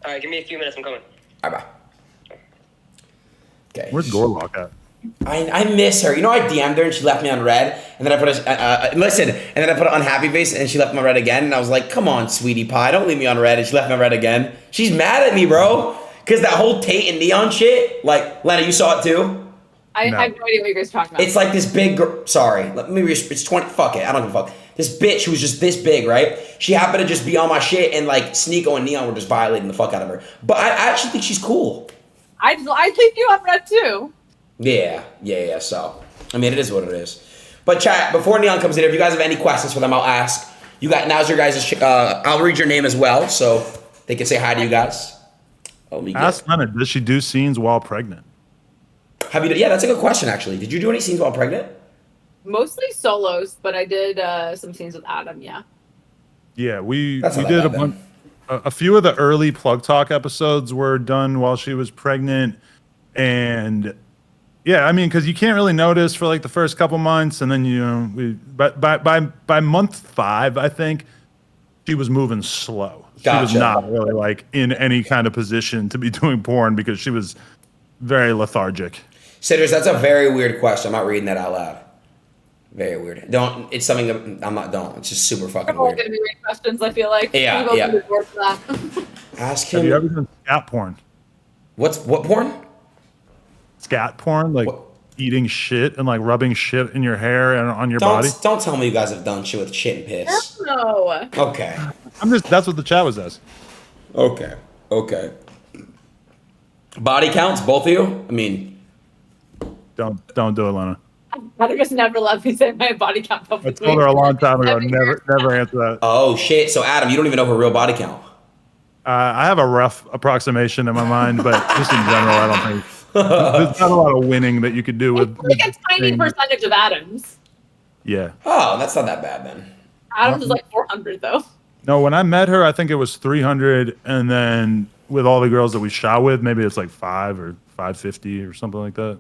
right, give me a few minutes. I'm coming. All right, bye. Okay. Where's Gorlock at? I miss her. I DM'd her and she left me on red, and then I put and then I put an unhappy face and she left me on red again, and I was like, come on, sweetie pie, don't leave me on red, and she left me on red again. She's mad at me, bro, because that whole Tate and Neon shit, like, Lena, you saw it too? I have no idea what you guys are talking about. It's like this big girl, sorry, it's 20, fuck it, I don't give a fuck. This bitch who's just this big, right? She happened to just be on my shit, and like Sneeko and Neon were just violating the fuck out of her. But I actually think she's cool. I'd leave you on red too. Yeah. So, I mean, it is what it is. But chat, before Neon comes in, if you guys have any questions for them, I'll ask. Now's your guys' I'll read your name as well, so they can say hi to you guys. Ask Lena, does she do scenes while pregnant? Yeah, that's a good question, actually. Did you do any scenes while pregnant? Mostly solos, but I did some scenes with Adam, yeah. Yeah, we did a few of the early Plug Talk episodes were done while she was pregnant, and yeah, I mean, because you can't really notice for like the first couple months, and then by month 5, I think she was moving slow. Gotcha. She was not really like in any kind of position to be doing porn because she was very lethargic. Sitters, that's a very weird question. I'm not reading that out loud. Very weird. Don't. It's something I'm not. Don't. It's just super fucking They're all weird. gonna be weird questions. I feel like. Yeah, People yeah. can be bored for that. Ask him. Have you ever done scat porn? What porn? Scat porn, like What? eating shit and like rubbing shit in your hair and on your body. Don't tell me you guys have done shit with shit and piss. No. Okay. That's what the chat was as. Okay. Body counts, both of you? I mean, Don't do it, Lena. Heather just never let me say my body count I publicly. told her a long time ago, never answer that. oh shit. So Adam, you don't even know her real body count. I have a rough approximation in my mind, but just in general, I don't think there's not a lot of winning that you could do with. It's like a tiny percentage of Adam's. Yeah. Oh, that's not that bad then. Adam's is like 400 though. No, when I met her, I think it was 300, and then with all the girls that we shot with, maybe it's like 5 or 550 or something like that.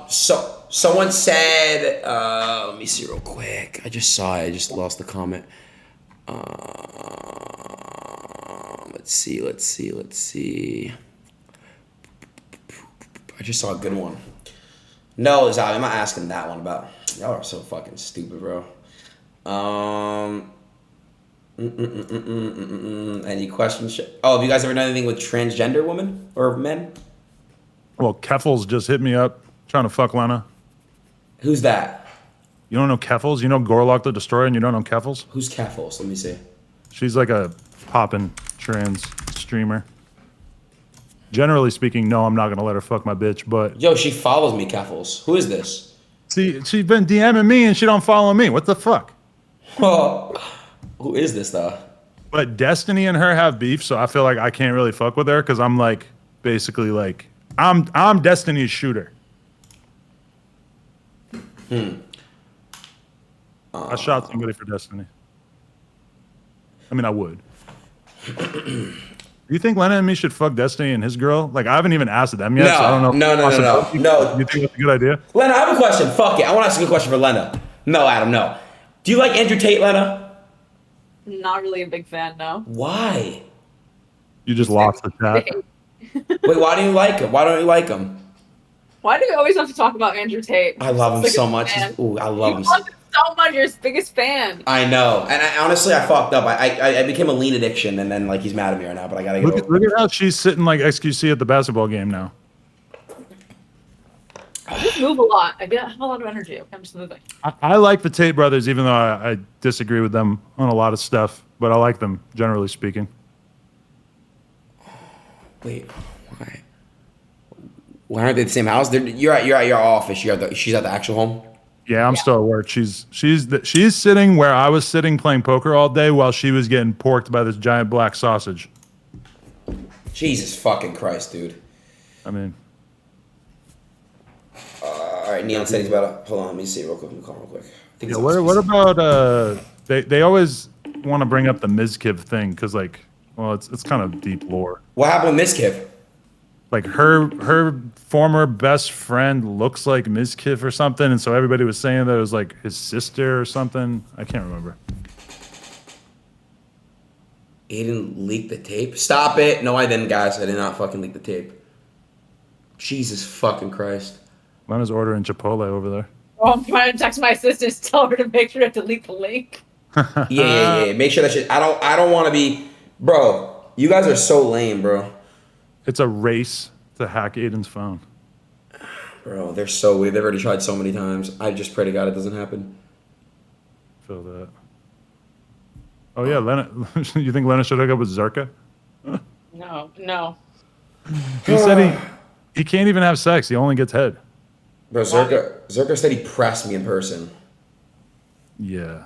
So someone said, let me see real quick. I just saw it. I just lost the comment. Let's see. I just saw a good one. No, Zali, I'm not asking that one about. Y'all are so fucking stupid, bro. Any questions? Oh, have you guys ever done anything with transgender women or men? Well, Keffels just hit me up trying to fuck Lena. Who's that? You don't know Keffels? You know Gorlock the Destroyer, and you don't know Keffels? Who's Keffels? Let me see. She's like a poppin' trans streamer. Generally speaking, no, I'm not gonna let her fuck my bitch, but Yo, she follows me, Keffels. Who is this? see, she's been DMing me and she don't follow me. What the fuck? Oh, who is this though? But Destiny and her have beef, so I feel like I can't really fuck with her because I'm like basically like I'm Destiny's shooter. I shot somebody for Destiny. I mean, I would. Do you think Lena and me should fuck Destiny and his girl? Like, I haven't even asked them yet, so I don't know. No. You think that's a good idea? Lena, I have a question. Fuck it. I want to ask you a question for Lena. No, Adam, no. Do you like Andrew Tate, Lena? Not really a big fan, no. Why? You just lost the chat. Wait, why do you like him? Why don't you like him? Why do we always have to talk about Andrew Tate? I love him He's so like a much. fan. Ooh, I love him. You love him so much. You're his biggest fan. I know. And honestly, I fucked up. I became a lean addiction, and then, like, he's mad at me right now, but I gotta get over Look at how she's sitting like XQC at the basketball game now. I just move a lot. I have a lot of energy. I'm just moving. I like the Tate brothers, even though I disagree with them on a lot of stuff, but I like them, generally speaking. Wait, why? Why aren't they the same house? You're at your office. She's at the actual home. Yeah, I'm still at work. She's sitting where I was sitting playing poker all day while she was getting porked by this giant black sausage. Jesus fucking Christ, dude. I mean, All right, Neon said he's about to. Hold on, let me see real quick. Let me call real quick. I think yeah. he's What about They always want to bring up the Mizkiv thing because like, well, it's kind of deep lore. What happened with Miss Kip? Like her former best friend looks like Mizkiv or something, and so everybody was saying that it was like his sister or something. I can't remember. Adin leaked the tape? Stop it. No, I didn't, guys. I did not fucking leak the tape. Jesus fucking Christ. Lena's ordering Chipotle over there. Oh, I'm trying to text my assistant to tell her to make sure to delete the link. Yeah. Make sure that shit. I don't want to be. Bro, you guys are so lame, bro. It's a race to hack Aiden's phone. Bro, they're so weird. They've already tried so many times. I just pray to God it doesn't happen. Feel that. Oh yeah, Lena. You think Lena should hook up with Zerka? No. He said he can't even have sex. He only gets head. Bro, Zerka said he pressed me in person. Yeah.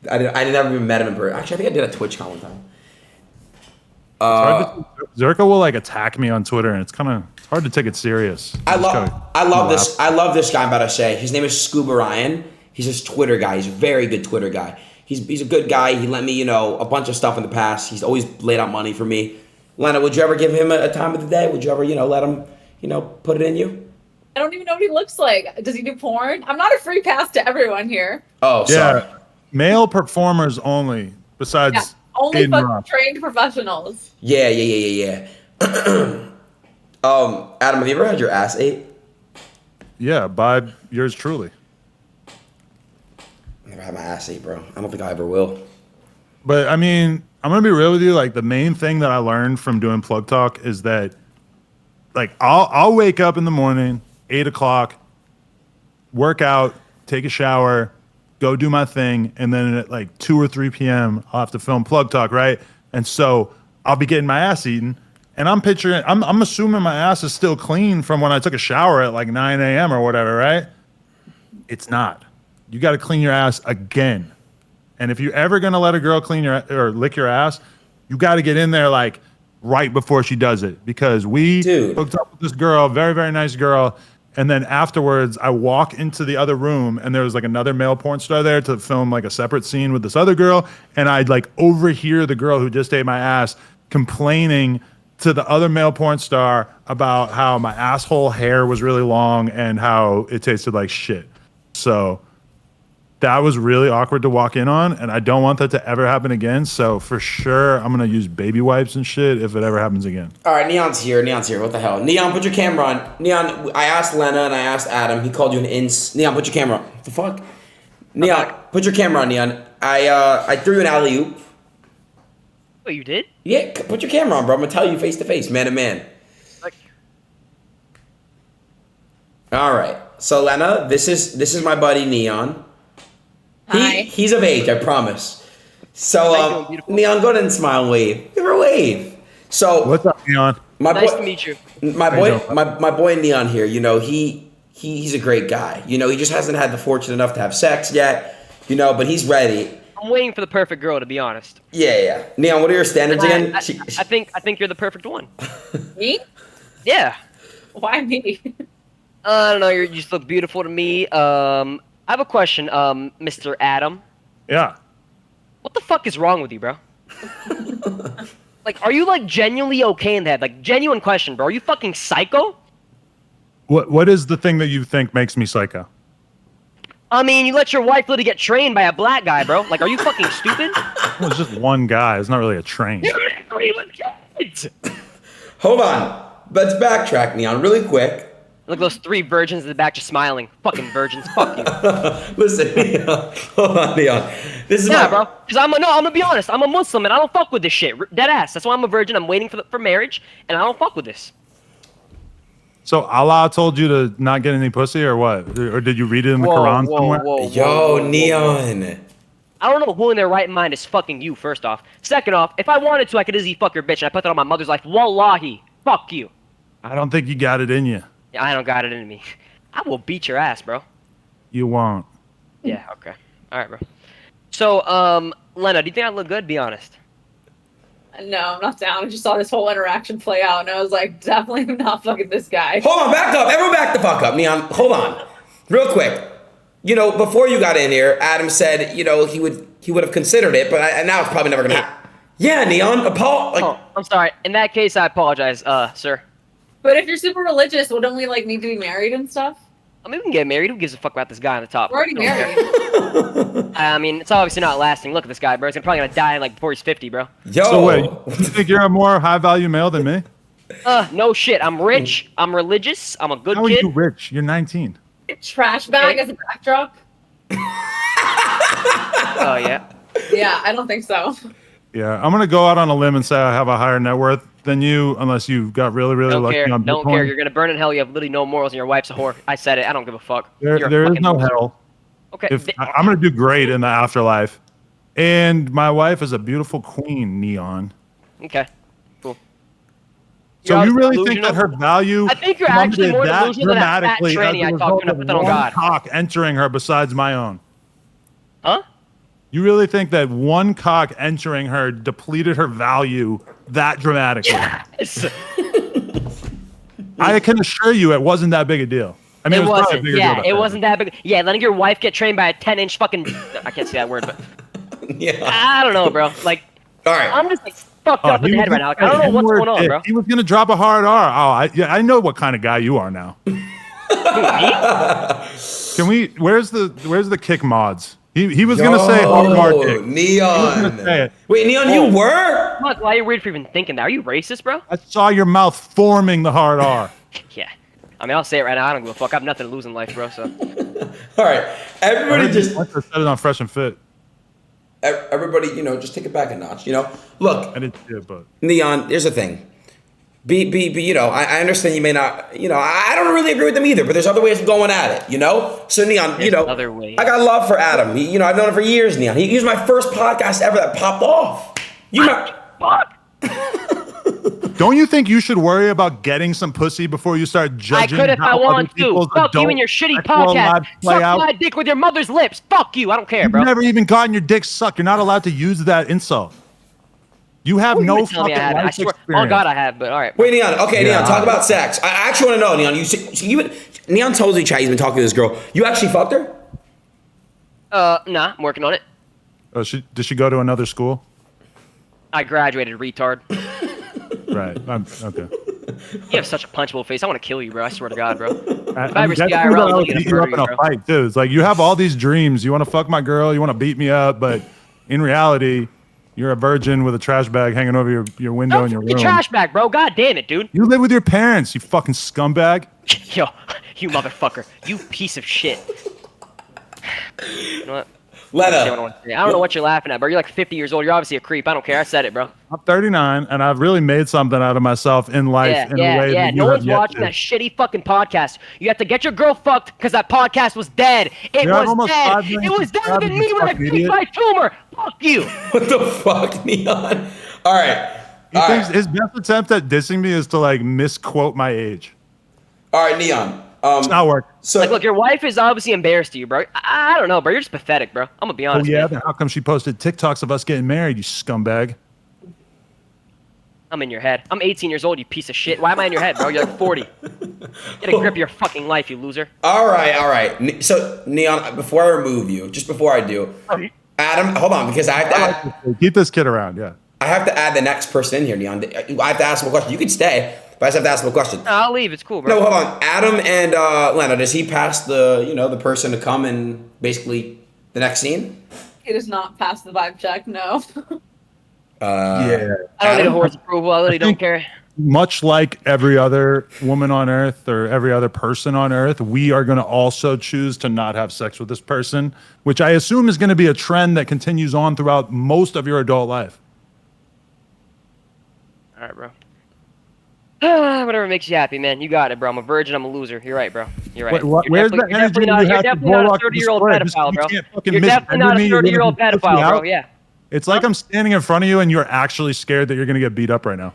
I never even met him in person. Actually, I think I did a TwitchCon one time. Zerka will like attack me on Twitter, and it's hard to take it serious. I love this guy. I'm about to say his name is Scuba Ryan. He's this Twitter guy. He's a very good Twitter guy. He's a good guy. He lent me a bunch of stuff in the past. He's always laid out money for me. Lena, would you ever give him a time of the day? Would you ever let him put it in you? I don't even know what he looks like. Does he do porn? I'm not a free pass to everyone here. Oh, sorry. Yeah, male performers only. Besides, only Aiden trained professionals. Yeah. Adam, have you ever had your ass ate? Yeah, by yours truly. Never had my ass ate, bro. I don't think I ever will. But I mean, I'm gonna be real with you. Like the main thing that I learned from doing plug talk is that, like, I'll wake up in the morning, 8 o'clock, work out, take a shower, go do my thing, and then at like 2 or 3 p.m. I'll have to film plug talk, right? And so I'll be getting my ass eaten, and I'm assuming my ass is still clean from when I took a shower at like 9 a.m. or whatever, right? It's not. You got to clean your ass again. And if you're ever gonna let a girl clean your or lick your ass, you got to get in there like right before she does it, because we hooked up with this girl, very, very nice girl. And then afterwards, I walk into the other room, and there was like another male porn star there to film like a separate scene with this other girl. And I'd like overhear the girl who just ate my ass complaining to the other male porn star about how my asshole hair was really long and how it tasted like shit. So that was really awkward to walk in on, and I don't want that to ever happen again. So for sure, I'm gonna use baby wipes and shit if it ever happens again. All right, Neon's here. What the hell? Neon, put your camera on. Neon, I asked Lena and I asked Adam. He called you an ins. Neon, put your camera on. What the fuck? Neon, put your camera on, Neon. I threw you an alley-oop. Oh, you did? Yeah, put your camera on, bro. I'm gonna tell you face to face, man to man. All right. So Lena, this is my buddy Neon. He's of age, I promise. So, Neon, go ahead and smile and wave. Give her a wave. So, what's up, Neon? Nice to meet you. My boy Neon here. You know, he's a great guy. You know, he just hasn't had the fortune enough to have sex yet. You know, but he's ready. I'm waiting for the perfect girl, to be honest. Yeah. Neon, what are your standards again? I think you're the perfect one. Me? Yeah. Why me? I don't know. You just look beautiful to me. I have a question, Mr. Adam. Yeah. What the fuck is wrong with you, bro? Like, are you like genuinely okay in the head? Like, genuine question, bro. Are you fucking psycho? What is the thing that you think makes me psycho? I mean, you let your wife literally get trained by a black guy, bro. Like, are you fucking stupid? Well, it's just one guy. It's not really a train. Hold on. Let's backtrack, Neon, really quick. Look at those 3 virgins in the back just smiling. Fucking virgins. Fuck you. Listen, Neon. Hold on, Neon. This is bro. Because I'm gonna be honest. I'm a Muslim and I don't fuck with this shit. Dead ass. That's why I'm a virgin. I'm waiting for marriage, and I don't fuck with this. So Allah told you to not get any pussy, or what? Or did you read it in the Quran somewhere? Yo, Neon. I don't know who in their right mind is fucking you, first off. Second off, if I wanted to, I could easily fuck your bitch, and I put that on my mother's life. Wallahi. Fuck you. I don't think you got it in you. Yeah, I don't got it in me. I will beat your ass, bro. You won't. Yeah, okay. Alright, bro. So, Lena, do you think I look good? Be honest. No, I'm not down. I just saw this whole interaction play out, and I was like, definitely not fucking this guy. Hold on, back up. Everyone back the fuck up. Neon, hold on. Real quick. You know, before you got in here, Adam said, you know, he would have considered it, but now it's probably never going to happen. Yeah, Neon, oh, I'm sorry. In that case, I apologize, sir. But if you're super religious, wouldn't we, like, need to be married and stuff? I mean, we can get married. Who gives a fuck about this guy on the top? We're already married. I mean, it's obviously not lasting. Look at this guy, bro. He's probably gonna die like before he's 50, bro. Yo. So wait, you think you're a more high-value male than me? No shit. I'm rich. I'm religious. I'm a good How kid. are you rich? You're 19. Trash bag as a backdrop? Oh, yeah. Yeah, I don't think so. Yeah, I'm gonna go out on a limb and say I have a higher net worth than you, unless you got really, really lucky on Bitcoin. Don't care. You're gonna burn in hell. You have literally no morals, and your wife's a whore. I said it. I don't give a fuck. There is no hell. Okay. I'm gonna do great in the afterlife, and my wife is a beautiful queen, Neon. Okay. Cool. So you really think that her value? I think you're actually more that delusional than that fat dramatically tranny I talked to, and I put that on one God. cock entering her besides my own? Huh? You really think that one cock entering her depleted her value that dramatically? Yes. I can assure you it wasn't that big a deal. I mean, it was probably a bigger deal. Yeah, it wasn't that big. Yeah, letting your wife get trained by a 10-inch fucking... I can't say that word, but... Yeah. I don't know, bro. Like, all right. I'm just like, fucked up in the head right now. Like, I don't know what's going on, bro. He was going to drop a hard R. Oh, I know what kind of guy you are now. Can we... Where's the kick mods? He was going to say hard dick. Neon. Wait, Neon, you were? Why are you weird for even thinking that? Are you racist, bro? I saw your mouth forming the hard R. Yeah. I mean, I'll say it right now. I don't give a fuck. I have nothing to lose in life, bro. So. All right, everybody just set it on Fresh and Fit. Everybody, just take it back a notch. Look, I didn't see it, but Neon. Here's the thing. Be. I understand you may not. I don't really agree with them either. But there's other ways of going at it. So Neon, other ways. I got love for Adam. I've known him for years. Neon. He was my first podcast ever that popped off. Fuck. don't you think you should worry about getting some pussy before you start I judging? could if I how other want to. people's Fuck you adult and your shitty sexual podcast. lives play Suck out? my dick with your mother's lips. Fuck you. I don't care, You've bro. never even gotten your dick sucked. You're not allowed to use that insult. You have You no would tell me fucking I have. I life swear. experience. Oh God, I have. But all right. Wait, Neon. Okay, Yeah. Neon. Talk about sex. I actually want to know, Neon. Neon told me, Chad, he's been talking to this girl. You actually fucked her? Nah, I'm working on it. Oh, did she go to another school? I graduated, retard. Right. Okay. You have such a punchable face. I want to kill you, bro. I swear to God, bro. I ever see that's IRL, what I I'm would gonna beat you up murder in a you, bro. fight too. It's like you have all these dreams. You want to fuck my girl. You want to beat me up, but in reality, you're a virgin with a trash bag hanging over your window in your Don't fucking room. trash bag, bro. God damn it, dude. You live with your parents. You fucking scumbag. Yo, you motherfucker. You piece of shit. You know what? Lena. I don't know what you're laughing at, bro. You're like 50 years old. You're obviously a creep. I don't care. I said it, bro. I'm 39, and I've really made something out of myself in life in a way that you No have one's yet watching to. that shitty fucking podcast. You have to get your girl fucked because that podcast was dead. It Yeah, I'm was almost dead. 5 million It was deader subscribers, than me you when I fucking peaked idiot. my tumor. Fuck you. What the fuck, Neon? All right. He All thinks right. his best attempt at dissing me is to like misquote my age. All right, Neon. It's not working. So Like, look, your wife is obviously embarrassed to you, bro. I don't know, bro. You're just pathetic, bro. I'm gonna be Oh honest. yeah, man. then how come she posted TikToks of us getting married? You scumbag. I'm in your head. I'm 18 years old, you piece of shit. Why am I in your head, bro? You're like 40. Get a grip of your fucking life, you loser. all right. So Neon, before I remove you, just before I do, Adam, hold on, because I have to Keep this kid around. Yeah. I have to add the next person in here, Neon. I have to ask him a question. You can stay, but I just have to ask him a question. I'll leave. It's cool, bro. No, hold on. Adam and Lena, does he pass the person to come and basically the next scene? He does not pass the vibe check. No. Yeah. I don't need a Adam? horse approval. I really don't think- care. Much like every other woman on earth or every other person on earth, we are going to also choose to not have sex with this person, which I assume is going to be a trend that continues on throughout most of your adult life. All right, bro. Whatever makes you happy, man. You got it, bro. I'm a virgin. I'm a loser. You're right, bro. You're right. Where's the energy that you You're have to definitely not blow a up the 30-year-old square? pedophile, You bro. can't fucking You're definitely misgender not a me. You're gonna 30-year-old push me pedophile, bro. out. Yeah. It's like I'm standing in front of you and you're actually scared that you're going to get beat up right now.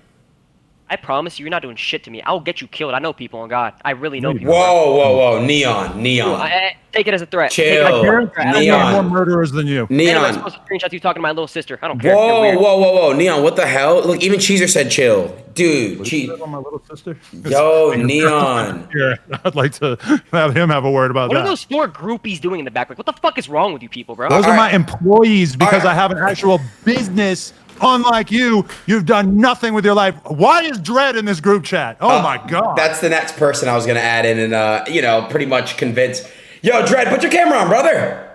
I promise you, you're not doing shit to me. I'll get you killed. I know people, on God. I really know people. Whoa, Neon. I take it as a threat. Chill. Take it as a Parents threat. have Neon. more murderers than you. Anyway, I'm Neon. supposed to screenshot you talking to my little sister. I don't care. You're weird. Whoa, Neon, what the hell? Look, even Cheezer said chill. Dude, On my little sister. Yo, Neon. Here, I'd like to have him have a word about What that. are those 4 groupies doing in the back? Like, what the fuck is wrong with you people, bro? Those are Alright. my employees because Alright. I have an actual business. Unlike you, you've done nothing with your life. Why is Dread in this group chat? Oh my God. That's the next person I was gonna add in and pretty much convince. Yo, Dredd, put your camera on, brother.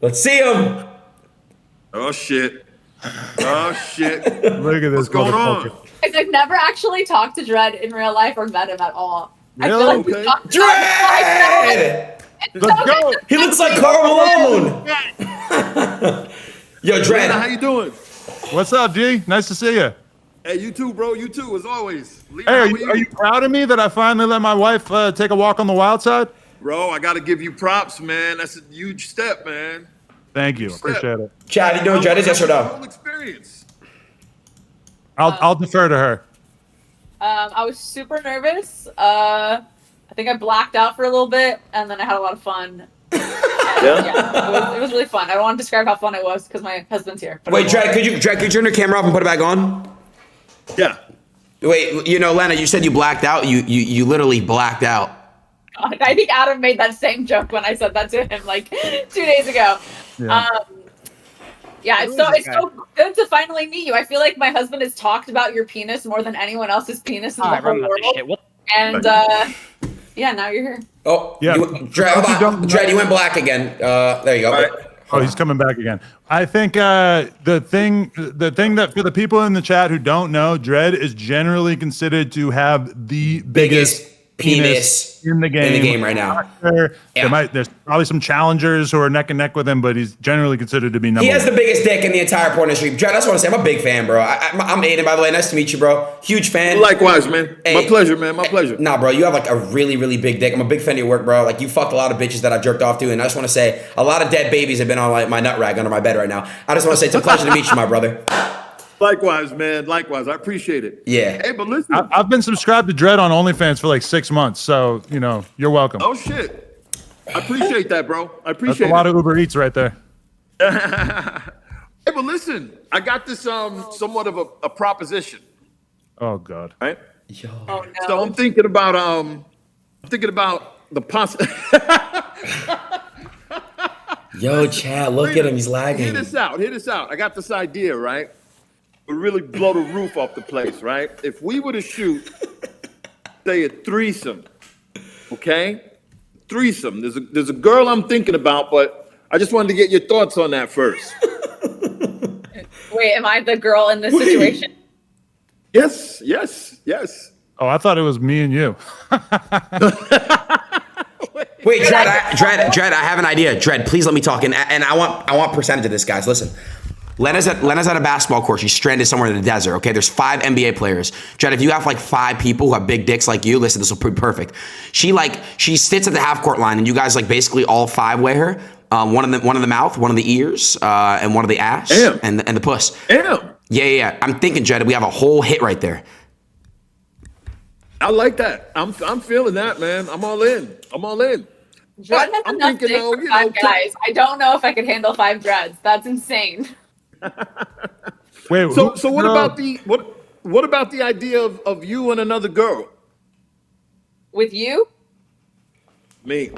Let's see him. Oh shit. Oh shit. Look at this. What's going on? Guys, I've never actually talked to Dredd in real life or met him at all. I feel Really? like we Okay. talked about his life Dredd! now. Let's go. He looks like Carl Malone. Yo, Lena, how Dredd. you doing? What's up, G? Nice to see you. Hey, you too, bro. You too, as always. Lena, Hey, how are you proud of me that I finally let my wife take a walk on the wild side? Bro, I gotta give you props, man. That's a huge step, man. Thank you. Appreciate it. Chad, you doing Dredd? Yes or no? Whole experience. I'll defer to her. I was super nervous. I think I blacked out for a little bit, and then I had a lot of fun. Yeah, it was really fun. I don't want to describe how fun it was because my husband's here. but Wait, it was- Dredd, could you turn your camera off and put it back on? Yeah. Wait, Lena, you said you blacked out. You literally blacked out. I think Adam made that same joke when I said that to him like 2 days ago. Yeah. Yeah, it's so good to finally meet you. I feel like my husband has talked about your penis more than anyone else's penis in the Alright, whole remember this world. shit. What? And yeah, now you're here. Oh, Yeah. Dredd, hold on. Dredd, you went black again. There you go. All right. Oh, he's coming back again. I think the thing that for the people in the chat who don't know, Dredd is generally considered to have the biggest penis in the game right now. There's probably some challengers who are neck and neck with him, but he's generally considered to be number one. He has the biggest dick in the entire porn industry. Dredd, I just want to say, I'm a big fan, bro. I'm Adin, by the way. Nice to meet you, bro. Huge fan. Likewise, man. Hey, my pleasure, man. My pleasure. Nah, bro, you have like a really, really big dick. I'm a big fan of your work, bro. Like, you fucked a lot of bitches that I've jerked off to, and I just want to say, a lot of dead babies have been on like my nut rag under my bed right now. I just want to say, it's a pleasure to meet you, my brother. Likewise, man. Likewise. I appreciate it. Yeah. Hey, but listen. I've been subscribed to Dredd on OnlyFans for like 6 months, so you're welcome. Oh shit. I appreciate that, bro. I appreciate That's a lot of Uber Eats right there. Hey, but listen, I got this somewhat of a proposition. Oh God. Right? Yo. Oh no. So I'm thinking about the Yo, Chad, look at him. He's lagging. Hear this out. I got this idea, right? Would really blow the roof off the place, right? If we were to shoot, say, a threesome, okay? Threesome. There's a girl I'm thinking about, but I just wanted to get your thoughts on that first. Wait, am I the girl in this situation? Yes. Oh, I thought it was me and you. Wait, Dredd, I have an idea. Dredd, please let me talk. And I want percentage of this, guys. Listen. Lena's at a basketball court. She's stranded somewhere in the desert, okay? There's 5 NBA players. Dredd, if you have like 5 people who have big dicks like you, listen, this will be perfect. She sits at the half court line, and you guys like basically all 5 weigh her. One in the mouth, one in the ears, and one of the ass, and the puss. Damn. Yeah. I'm thinking, Dredd, we have a whole hit right there. I like that. I'm feeling that, man. I'm all in. Dredd has enough dick for 5 guys. I don't know if I could handle 5 Dredds. That's insane. Wait. So what about the idea of you and another girl? With you? Me.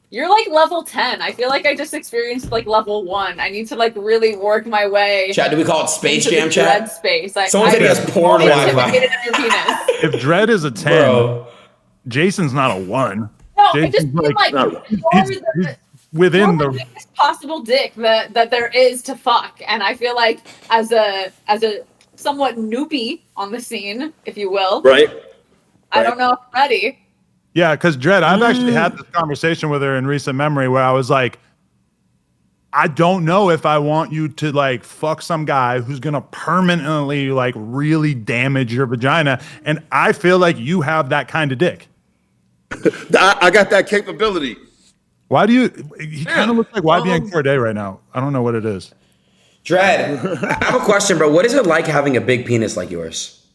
You're like level 10. I feel like I just experienced like level 1. I need to like really work my way. Chad, do we call it Space into Jam, the Chad? Dredd space. Someone said he has porn Wi-Fi. If Dredd is a 10, bro, Jason's not a 1. No, I just Jason's feel like he's within the biggest possible dick that there is to fuck, and I feel like as a somewhat noopy on the scene, if you will, Right. I don't know if I'm ready. Yeah, because Dredd, I've actually had this conversation with her in recent memory where I was like, I don't know if I want you to like fuck some guy who's gonna permanently like really damage your vagina, and I feel like you have that kind of dick. I got that capability. Why do you? He kind of looks like YBN Corday right now. I don't know what it is. Dredd, I have a question, bro. What is it like having a big penis like yours?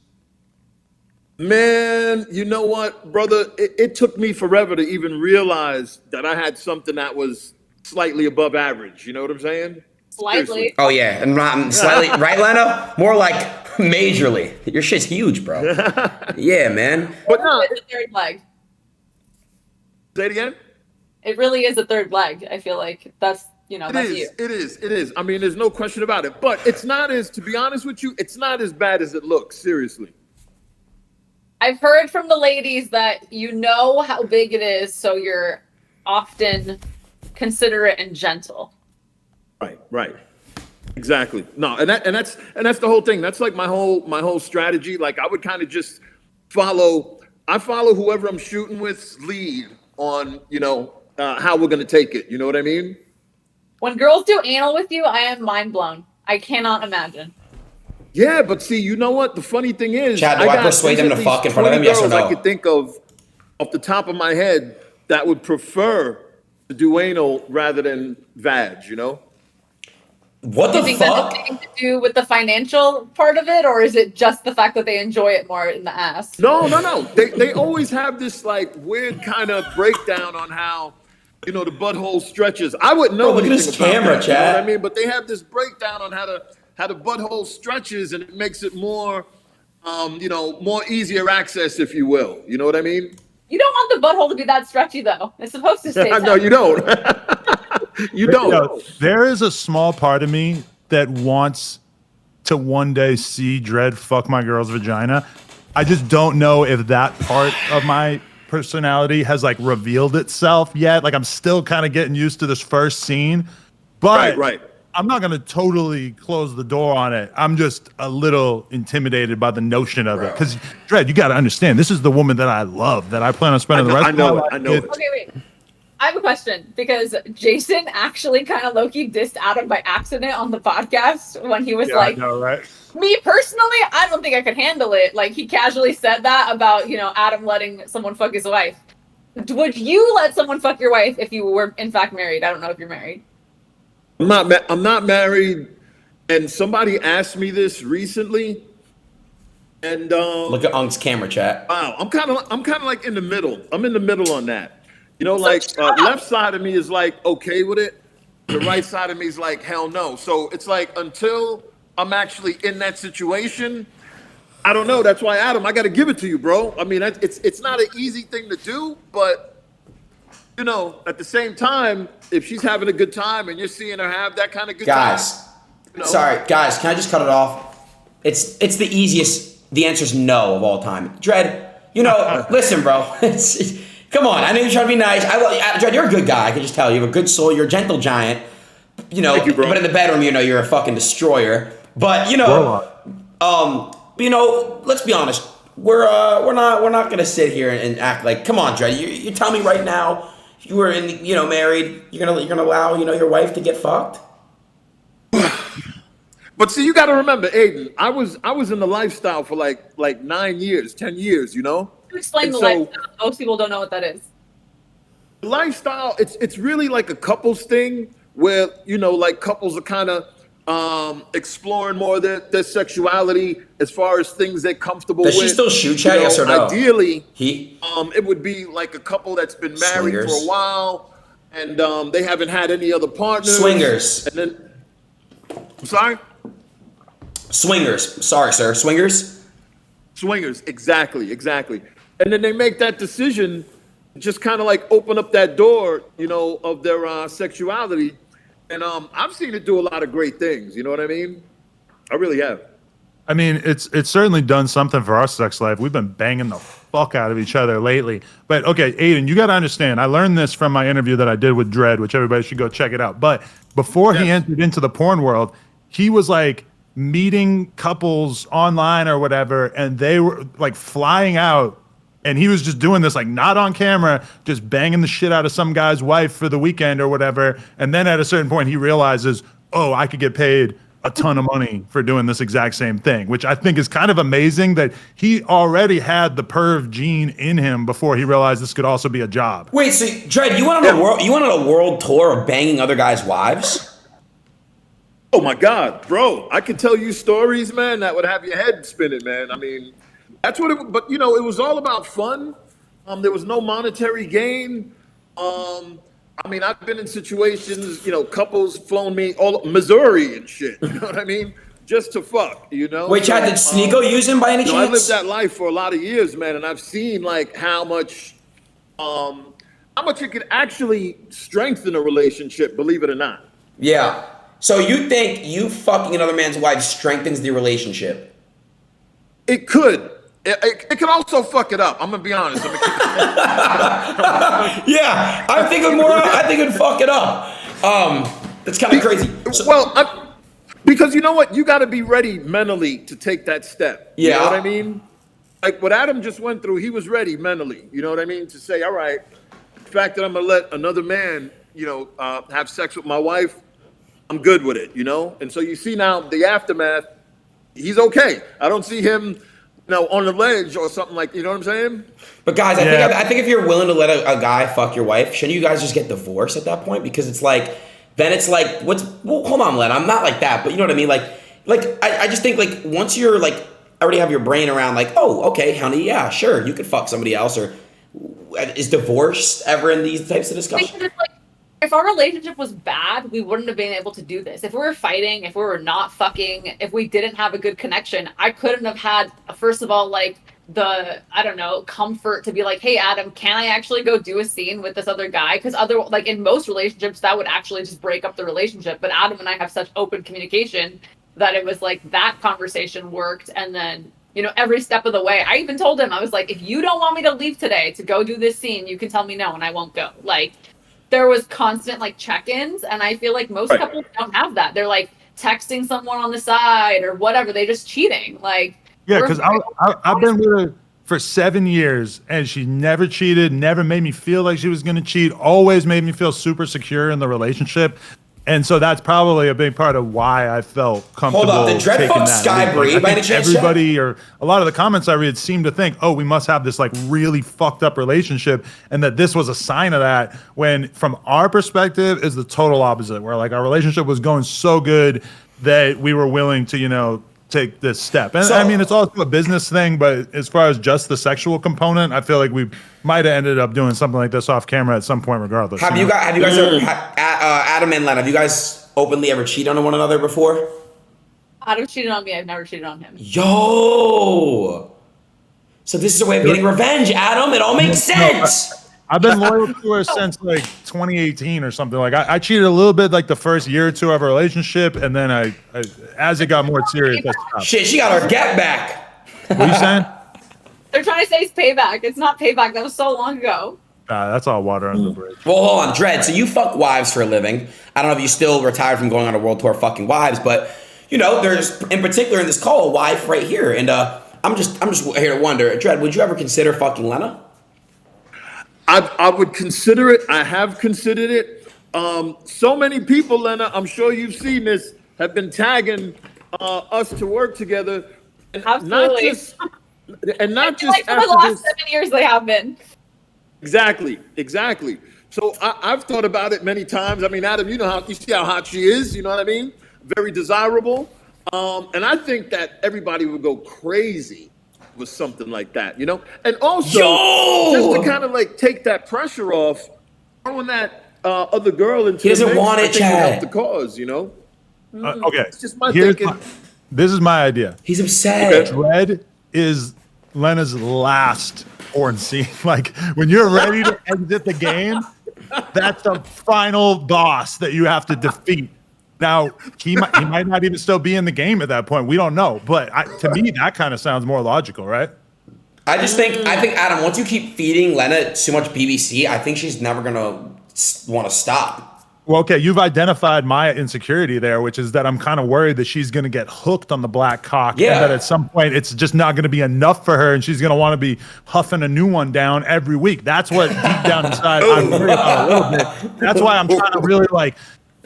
Man, you know what, brother? It took me forever to even realize that I had something that was slightly above average. You know what I'm saying? Slightly. Seriously. Oh yeah, and not slightly, right, Lena? More like majorly. Your shit's huge, bro. Yeah, man. But no, It's a third leg. say it again. It really is a third leg. I feel like that's you. It is. I mean, there's no question about it. But it's not to be honest with you, it's not as bad as it looks. Seriously. I've heard from the ladies that you know how big it is, so you're often considerate and gentle. Right. Exactly. No, and that's the whole thing. That's like my whole strategy. Like I would kind of just follow whoever I'm shooting with's lead on, how we're gonna take it. You know what I mean? When girls do anal with you, I am mind blown. I cannot imagine. Yeah, but see, you know what? The funny thing is, Chad, do I persuade them to fuck in front of them? Yes or no? I could think of off the top of my head that would prefer to do anal rather than vag. What Do you the think that fuck? has anything to do with the financial part of it, or is it just the fact that they enjoy it more in the ass? No. They always have this like weird kind of breakdown on how, the butthole stretches. I wouldn't know. Bro, look at this anything about camera, that, Chad. You know what I mean? But they have this breakdown on how the butthole stretches, and it makes it more, more easier access, if you will. You know what I mean? You don't want the butthole to be that stretchy, though. It's supposed to stay. No, you don't. You don't. There is a small part of me that wants to one day see Dredd fuck my girl's vagina. I just don't know if that part of my personality has like revealed itself yet. Like I'm still kind of getting used to this first scene, But right. I'm not gonna totally close the door on it. I'm just a little intimidated by the notion of it. Because Dredd, you got to understand, this is the woman that I love, that I plan on spending the rest of my life. I know it. Okay, wait. I have a question because Jason actually kind of low-key dissed Adam by accident on the podcast when he was like, I know, right? me personally, I don't think I could handle it. Like, he casually said that about, Adam letting someone fuck his wife. Would you let someone fuck your wife if you were in fact married? I don't know if you're married. I'm not married, and somebody asked me this recently, and look at Unk's camera chat. Wow, I'm kind of like in the middle. I'm in the middle on that. Left side of me is like okay with it, the right side of me is like hell no. So it's like until I'm actually in that situation, I don't know. That's why, Adam, I got to give it to you, bro. I mean, it's not an easy thing to do, but at the same time, if she's having a good time and you're seeing her have that kind of good time. Sorry, guys, can I just cut it off? It's the easiest. The answer is no of all time. Dredd, listen, bro. Come on. I know you're trying to be nice. Dredd, you're a good guy. I can just tell you have a good soul. You're a gentle giant. Thank you, bro. But in the bedroom, you're a fucking destroyer. But let's be honest. We're not gonna sit here and act like. Come on, Dredd. You tell me right now. If you were married, you're gonna allow your wife to get fucked. But see, you got to remember, Adin. I was in the lifestyle for like 9 years, 10 years. Explain the lifestyle. Most people don't know what that is. The lifestyle, it's really like a couples thing where couples are kind of exploring more their sexuality as far as things they're comfortable with. Does she still shoot chat? Yes or no? Ideally, it would be like a couple that's been married for a while and they haven't had any other partners. Swingers. And then, I'm sorry? Swingers. Sorry, sir. Swingers? Swingers. Exactly. And then they make that decision, just kind of like open up that door, of their sexuality. And I've seen it do a lot of great things. You know what I mean? I really have. I mean, it's certainly done something for our sex life. We've been banging the fuck out of each other lately. But okay, Adin, you got to understand. I learned this from my interview that I did with Dredd, which everybody should go check it out. But before he entered into the porn world, he was like meeting couples online or whatever, and they were like flying out. And he was just doing this, like not on camera, just banging the shit out of some guy's wife for the weekend or whatever. And then at a certain point, he realizes, oh, I could get paid a ton of money for doing this exact same thing, which I think is kind of amazing that he already had the perv gene in him before he realized this could also be a job. Wait, so Dredd, you went on a world tour of banging other guys' wives? Oh my God, bro! I could tell you stories, man, that would have your head spinning, man. I mean. That's what it. But it was all about fun. There was no monetary gain. I mean, I've been in situations, couples flown me all Missouri and shit. You know what I mean? Just to fuck. Wait, Chad, did Sneeko use him by any chance? I lived that life for a lot of years, man, and I've seen like how much it could actually strengthen a relationship. Believe it or not. Yeah. So you think you fucking another man's wife strengthens the relationship? It could. It can also fuck it up. I'm gonna be honest. Yeah, I think it'd fuck it up. That's kind of crazy. Because you know what, you got to be ready mentally to take that step. Yeah. You know what I mean? Like what Adam just went through, he was ready mentally. You know what I mean? To say, all right, the fact that I'm gonna let another man, have sex with my wife, I'm good with it. And so you see now the aftermath. He's okay. I don't see him. On the ledge or something like, you know what I'm saying? But guys, I think if you're willing to let a guy fuck your wife, shouldn't you guys just get divorced at that point? Because it's like, then it's like, hold on, Len, I'm not like that, but you know what I mean? I just think like once you're like, already have your brain around like, oh, okay, honey, yeah, sure, you could fuck somebody else, or is divorce ever in these types of discussions? If our relationship was bad, we wouldn't have been able to do this. If we were fighting, if we were not fucking, if we didn't have a good connection, I couldn't have had, first of all, like the, I don't know, comfort to be like, hey, Adam, can I actually go do a scene with this other guy? Because in most relationships, that would actually just break up the relationship. But Adam and I have such open communication that it was like that conversation worked. And then, every step of the way, I even told him, I was like, if you don't want me to leave today to go do this scene, you can tell me no and I won't go. there was constant like check-ins, and I feel like most Right. couples don't have that. They're like texting someone on the side or whatever. They just cheating. Like Yeah, we're because very- I've been with her for 7 years, and she never cheated, never made me feel like she was going to cheat, always made me feel super secure in the relationship. And so that's probably a big part of why I felt comfortable. Hold up, did Dread taking fuck that Sky leap. Bree I by think any chance, everybody or a lot of the comments I read seem to think, oh, we must have this like really fucked up relationship, and that this was a sign of that. When from our perspective is the total opposite, where like our relationship was going so good that we were willing to, you know, take this step. And So- I mean, it's also a business thing, but as far as just the sexual component, I feel like we might have ended up doing something like this off camera at some point, regardless. Have you guys ever, Adam and Len, have you guys openly ever cheated on one another before? Adam cheated on me. I've never cheated on him. Yo. So this is a way of getting revenge, Adam. It all makes sense. I've been loyal to her since like 2018 or something. Like I cheated a little bit like the first year or two of our relationship, and then I as it got more serious, I stopped. Shit, she got her get back. What are you saying? They're trying to say it's payback. It's not payback. That was so long ago. That's all water under the bridge. Well, hold on, Dread. So you fuck wives for a living. I don't know if you still retired from going on a world tour fucking wives, but you know, there's in particular in this call a wife right here, and I'm just here to wonder, Dread, would you ever consider fucking Lena? I would consider it. I have considered it. So many people, Lena, I'm sure you've seen this, have been tagging us to work together. And Absolutely. not just Like for the after last this. 7 years, they have been. Exactly. So I've thought about it many times. I mean, Adam, you see how hot she is. You know what I mean? Very desirable. And I think that everybody would go crazy with something like that, you know? And also, just to kind of like take that pressure off, throwing that other girl into He doesn't the mix, want I it, think would Chad. help the cause, you know? Okay, It's just my Here's thinking. this is my idea. He's upset. Dread is Lena's last porn scene. Like when you're ready to exit the game, that's the final boss that you have to defeat. Now he might not even still be in the game at that point. We don't know, but to me that kind of sounds more logical, right? I think Adam, once you keep feeding Lena so much BBC, I think she's never gonna want to stop. Well, okay, you've identified my insecurity there, which is that I'm kind of worried that she's going to get hooked on the black cock, Yeah. and that at some point it's just not going to be enough for her, and she's going to want to be huffing a new one down every week. That's what deep down inside I'm worried about a little bit. That's why I'm trying to really like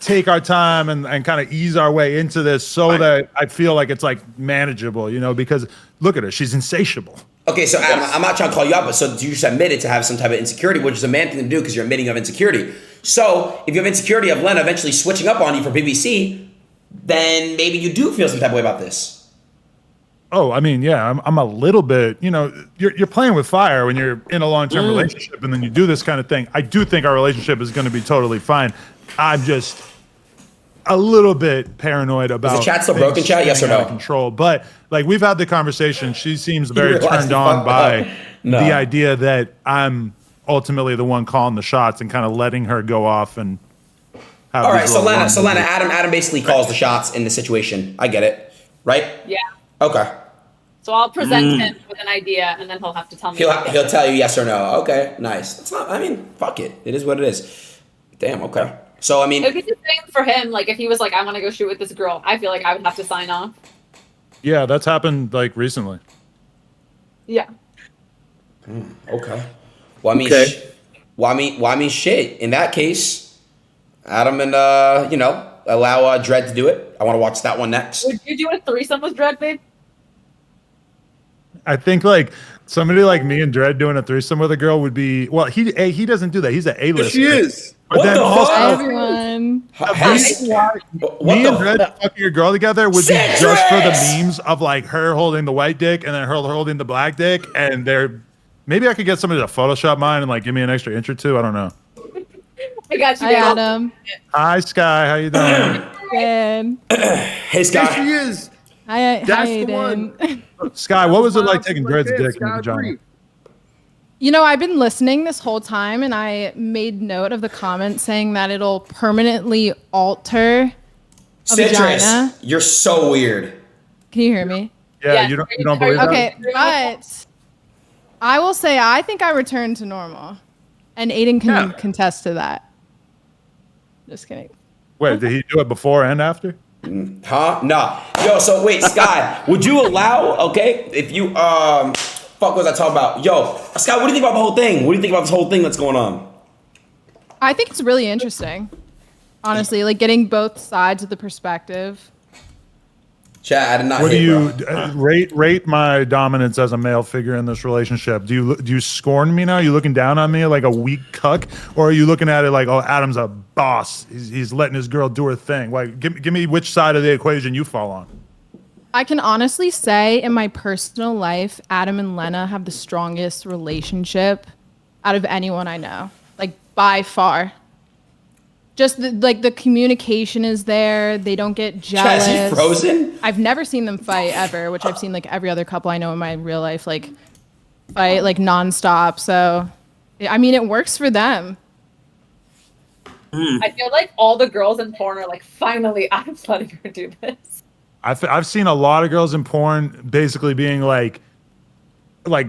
take our time and kind of ease our way into this so that I feel like it's like manageable, you know, because look at her, she's insatiable. Okay, so Adam, I'm not trying to call you out, but so you just admitted to have some type of insecurity, which is a man thing to do because you're admitting of insecurity. So if you have insecurity of Lena eventually switching up on you for BBC, then maybe you do feel some type of way about this. Oh, I mean, yeah, I'm a little bit, you know, you're playing with fire when you're in a long-term relationship and then you do this kind of thing. I do think our relationship is going to be totally fine. I'm just a little bit paranoid about Is the chat still things broken, chat? Yes or spinning out no? of control. But like we've had the conversation, she seems very realize turned you on fucked by up. No. the idea that I'm ultimately the one calling the shots and kind of letting her go off and have All these right, so little Lena, rumbles. Adam basically calls the shots in the situation. I get it, right? Yeah. Okay. So I'll present him with an idea, and then he'll have to tell me. He'll tell you yes or no. Okay, nice. That's not. I mean, fuck it. It is what it is. Damn. Okay. So I mean, It would be the same for him. Like if he was like, "I want to go shoot with this girl," I feel like I would have to sign off. Yeah, that's happened like recently. Yeah. okay. Well, I mean, Okay. I mean, shit. In that case, Adam and allow Dredd to do it. I want to watch that one next. Would you do a threesome with Dread, babe? I think like somebody like me and Dredd doing a threesome with a girl would be he doesn't do that. He's an A-list. She is. But What then the also, fuck? Hi, everyone. What me the and Dredd fucking a girl together would be Citrus! just for the memes of like her holding the white dick and then her holding the black dick, and they're maybe I could get somebody to Photoshop mine and like give me an extra inch or two. I don't know. I got you. Hi, babe. Adam. Hi Sky, how you doing? Good. Hey, There Scott. she is. Hi, That's hi, the Aiden. Sky, what was it like taking Right Dredd's there, dick in the Sky vagina? Bree. You know, I've been listening this whole time, and I made note of the comment saying that it'll permanently alter a Citrus, vagina. you're so weird. Can you hear me? Yeah, Yeah. you don't believe that? Okay, but I will say I think I returned to normal, and Aiden can Yeah. contest to that. Just kidding. Wait, did he do it before and after? Huh? Nah. Yo, so wait, Sky, would you allow, okay, if you, fuck what was I talking about? Yo, Sky, what do you think about the whole thing? What do you think about this whole thing that's going on? I think it's really interesting. Honestly, like getting both sides of the perspective. Chat, I did not What hit, do you bro. rate my dominance as a male figure in this relationship? Do you scorn me now? Are you looking down on me like a weak cuck, or are you looking at it like, oh, Adam's a boss? He's letting his girl do her thing. Like, give me which side of the equation you fall on. I can honestly say in my personal life, Adam and Lena have the strongest relationship out of anyone I know, like by far. Just the communication is there. They don't get jealous. Chat, she's frozen? I've never seen them fight ever, which I've seen like every other couple I know in my real life, like fight like nonstop. So, I mean, it works for them. I feel like all the girls in porn are like, finally, Adam's letting her do this. I've seen a lot of girls in porn basically being like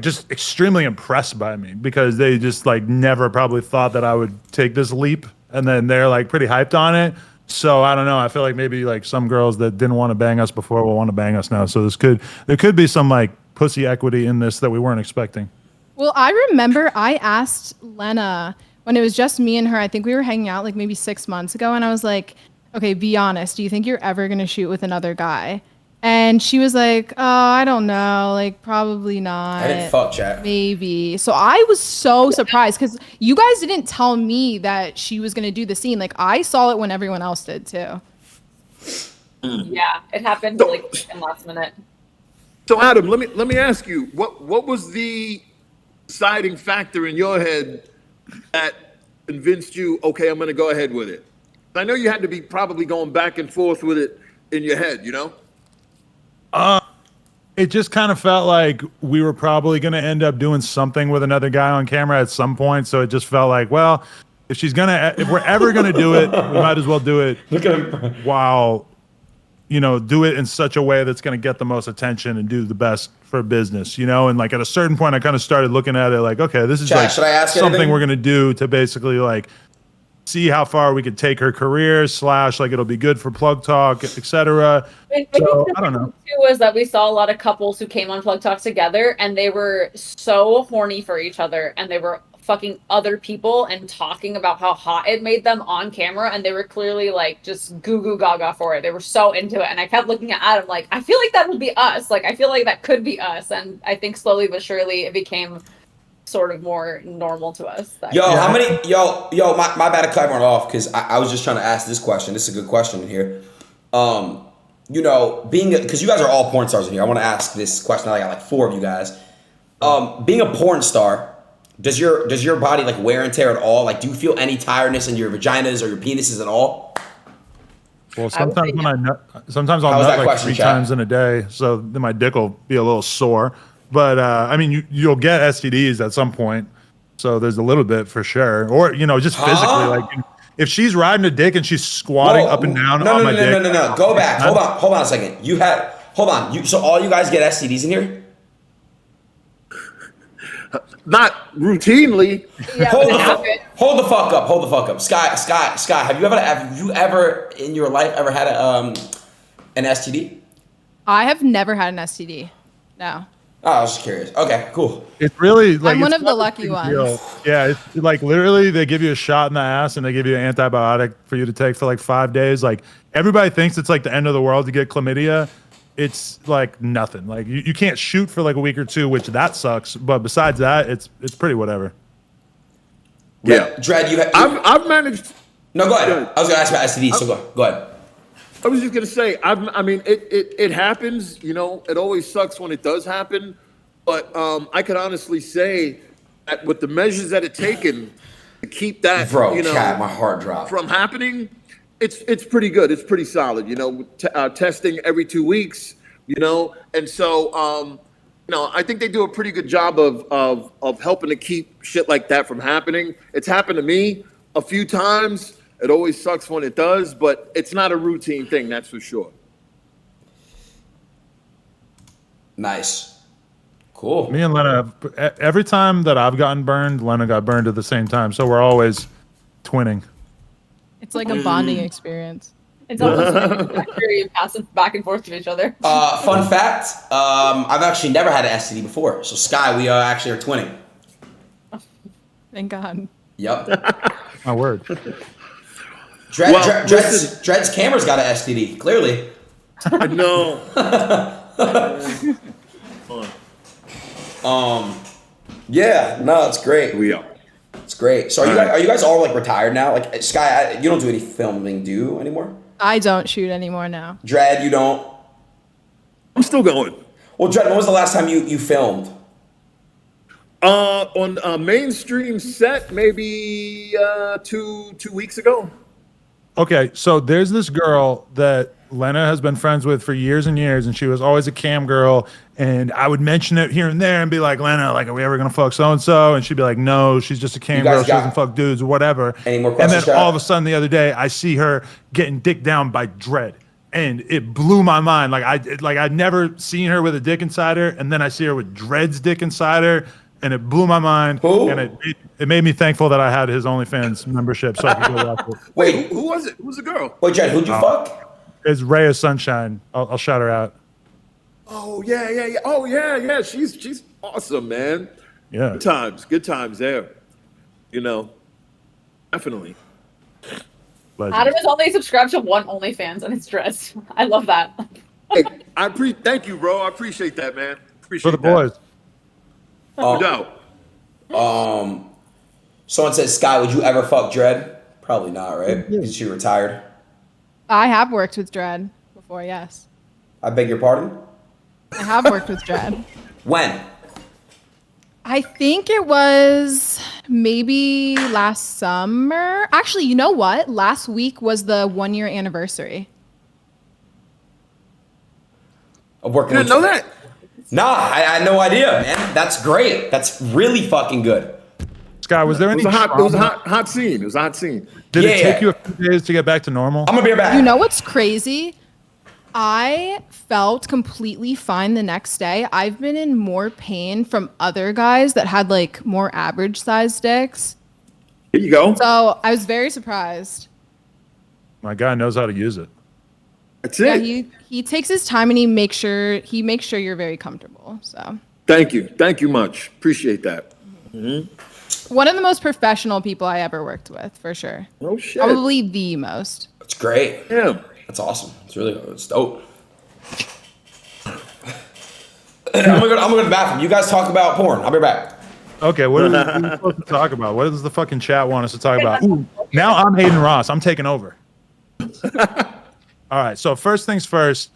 just extremely impressed by me because they just like never probably thought that I would take this leap, and then they're like pretty hyped on it. So I don't know. I feel like maybe like some girls that didn't want to bang us before will want to bang us now. So there could be some like pussy equity in this that we weren't expecting. Well, I remember I asked Lena when it was just me and her. I think we were hanging out like maybe 6 months ago, and I was like, okay, be honest. Do you think you're ever going to shoot with another guy? And she was like, oh, I don't know. Like, probably not. I didn't fuck, chat. Maybe. So I was so surprised because you guys didn't tell me that she was going to do the scene. Like, I saw it when everyone else did, too. Yeah, it happened like in last minute. So Adam, let me ask you, what was the deciding factor in your head that convinced you, okay, I'm going to go ahead with it? I know you had to be probably going back and forth with it in your head, you know? It just kind of felt like we were probably going to end up doing something with another guy on camera at some point. So it just felt like, well, if we're ever going to do it, we might as well do it while, do it in such a way that's going to get the most attention and do the best for business, And like at a certain point, I kind of started looking at it like, okay, this is Chat, like should I ask something anything? we're going to do to basically like see how far we could take her career / like it'll be good for Plug Talk, etc. I So, think I don't know. too was that we saw a lot of couples who came on Plug Talk together and they were so horny for each other and they were fucking other people and talking about how hot it made them on camera, and they were clearly like just goo goo gaga for it. They were so into it, and I kept looking at Adam like, I feel like that would be us. Like, I feel like that could be us, and I think slowly but surely it became sort of more normal to us. How many? My bad to cut everyone off because I was just trying to ask this question. This is a good question in here. Because you guys are all porn stars in here, I want to ask this question. I got like 4 of you guys. Being a porn star, does your body like wear and tear at all? Like, do you feel any tiredness in your vaginas or your penises at all? Well, sometimes I'll How was that nut like question, 3 chat? times in a day, so then my dick will be a little sore. But I mean, you'll get STDs at some point, so there's a little bit for sure. Or just physically, like if she's riding a dick and she's squatting up and down on my dick. No. Go back. Hold on a second. So all you guys get STDs in here? Not routinely. Yeah, Hold the fuck up. Sky, have you ever in your life ever had an STD? I have never had an STD. No. Oh, I was just curious. Okay, cool. It's really like I'm one it's of the not a lucky big ones. deal. Yeah, it's like literally they give you a shot in the ass and they give you an antibiotic for you to take for like 5 days. Like everybody thinks it's like the end of the world to get chlamydia. It's like nothing. Like you can't shoot for like a week or 2, which that sucks. But besides that, it's pretty whatever. Yeah. Dread, I've managed. No, go ahead. I was gonna ask about STDs, so go ahead. I was just gonna say, I mean, it happens. It always sucks when it does happen. But I could honestly say that with the measures that are taken to keep that, Chat, my heart dropped. from happening, it's pretty good. It's pretty solid. Testing every 2 weeks. And so I think they do a pretty good job of helping to keep shit like that from happening. It's happened to me a few times. It always sucks when it does, but it's not a routine thing, that's for sure. Nice. Cool. Me and Lena, every time that I've gotten burned, Lena got burned at the same time. So we're always twinning. It's like a bonding experience. It's almost like you pass it back and forth to each other. Fun fact, I've actually never had an STD before. So Sky, we actually are twinning. Thank God. Yep. My word. Dred's camera's got an STD, clearly. No. Yeah, no, it's great. We are. It's great. So are you guys all like retired now? Like Sky, you don't do any filming, do you anymore? I don't shoot anymore now. Dred, you don't? I'm still going. Well, Dred, when was the last time you filmed? On a mainstream set, maybe 2 weeks ago. Okay, so there's this girl that Lena has been friends with for years and years, and she was always a cam girl. And I would mention it here and there and be like, Lena, like, are we ever gonna fuck so and so? And she'd be like, no, she's just a cam girl. She doesn't fuck dudes or whatever. Any more and questions, then Chad? all of a sudden the other day, I see her getting dicked down by Dred, and it blew my mind. I'd never seen her with a dick inside her, and then I see her with Dred's dick inside her, and it blew my mind. Who? And it made me thankful that I had his OnlyFans membership so I could go watch it. Wait, Who was it? Who was the girl? wait, Dred, who'd you fuck? It's Ray of Sunshine. I'll shout her out. Oh yeah. Oh yeah. She's awesome, man. Yeah. Good times there. You know, definitely. Legend. Adam is only subscribed to one OnlyFans, and it's Dress. I love that. Hey, thank you, bro. I appreciate that, man. Appreciate For the boys. No doubt. Someone says, Sky, would you ever fuck Dred? Probably not, right? Because she retired. I have worked with Dred before, yes. I beg your pardon? I have worked with Dred. When? I think it was maybe last summer. Actually, you know what? Last week was the 1-year anniversary. Of working You with didn't know that? Nah, I had no idea, man. That's great. That's really fucking good. Sky, was there any It was a trauma? hot scene. It was a hot scene. Did it Yeah. take you a few days to get back to normal? I'm gonna be right back. You know what's crazy? I felt completely fine the next day. I've been in more pain from other guys that had like more average sized dicks. Here you go. So I was very surprised. My guy knows how to use it. That's Yeah, it. he takes his time and he makes sure you're very comfortable. So Thank you much. Appreciate that. one of the most professional people I ever worked with, for sure. Oh shit. Probably the most. It's great. Yeah. That's awesome. It's dope. I'm gonna go to the bathroom. You guys talk about porn. I'll be right back. Okay, what are we supposed to talk about? What does the fucking chat want us to talk about? Ooh, now I'm Hayden Ross. I'm taking over. All right, so first things first,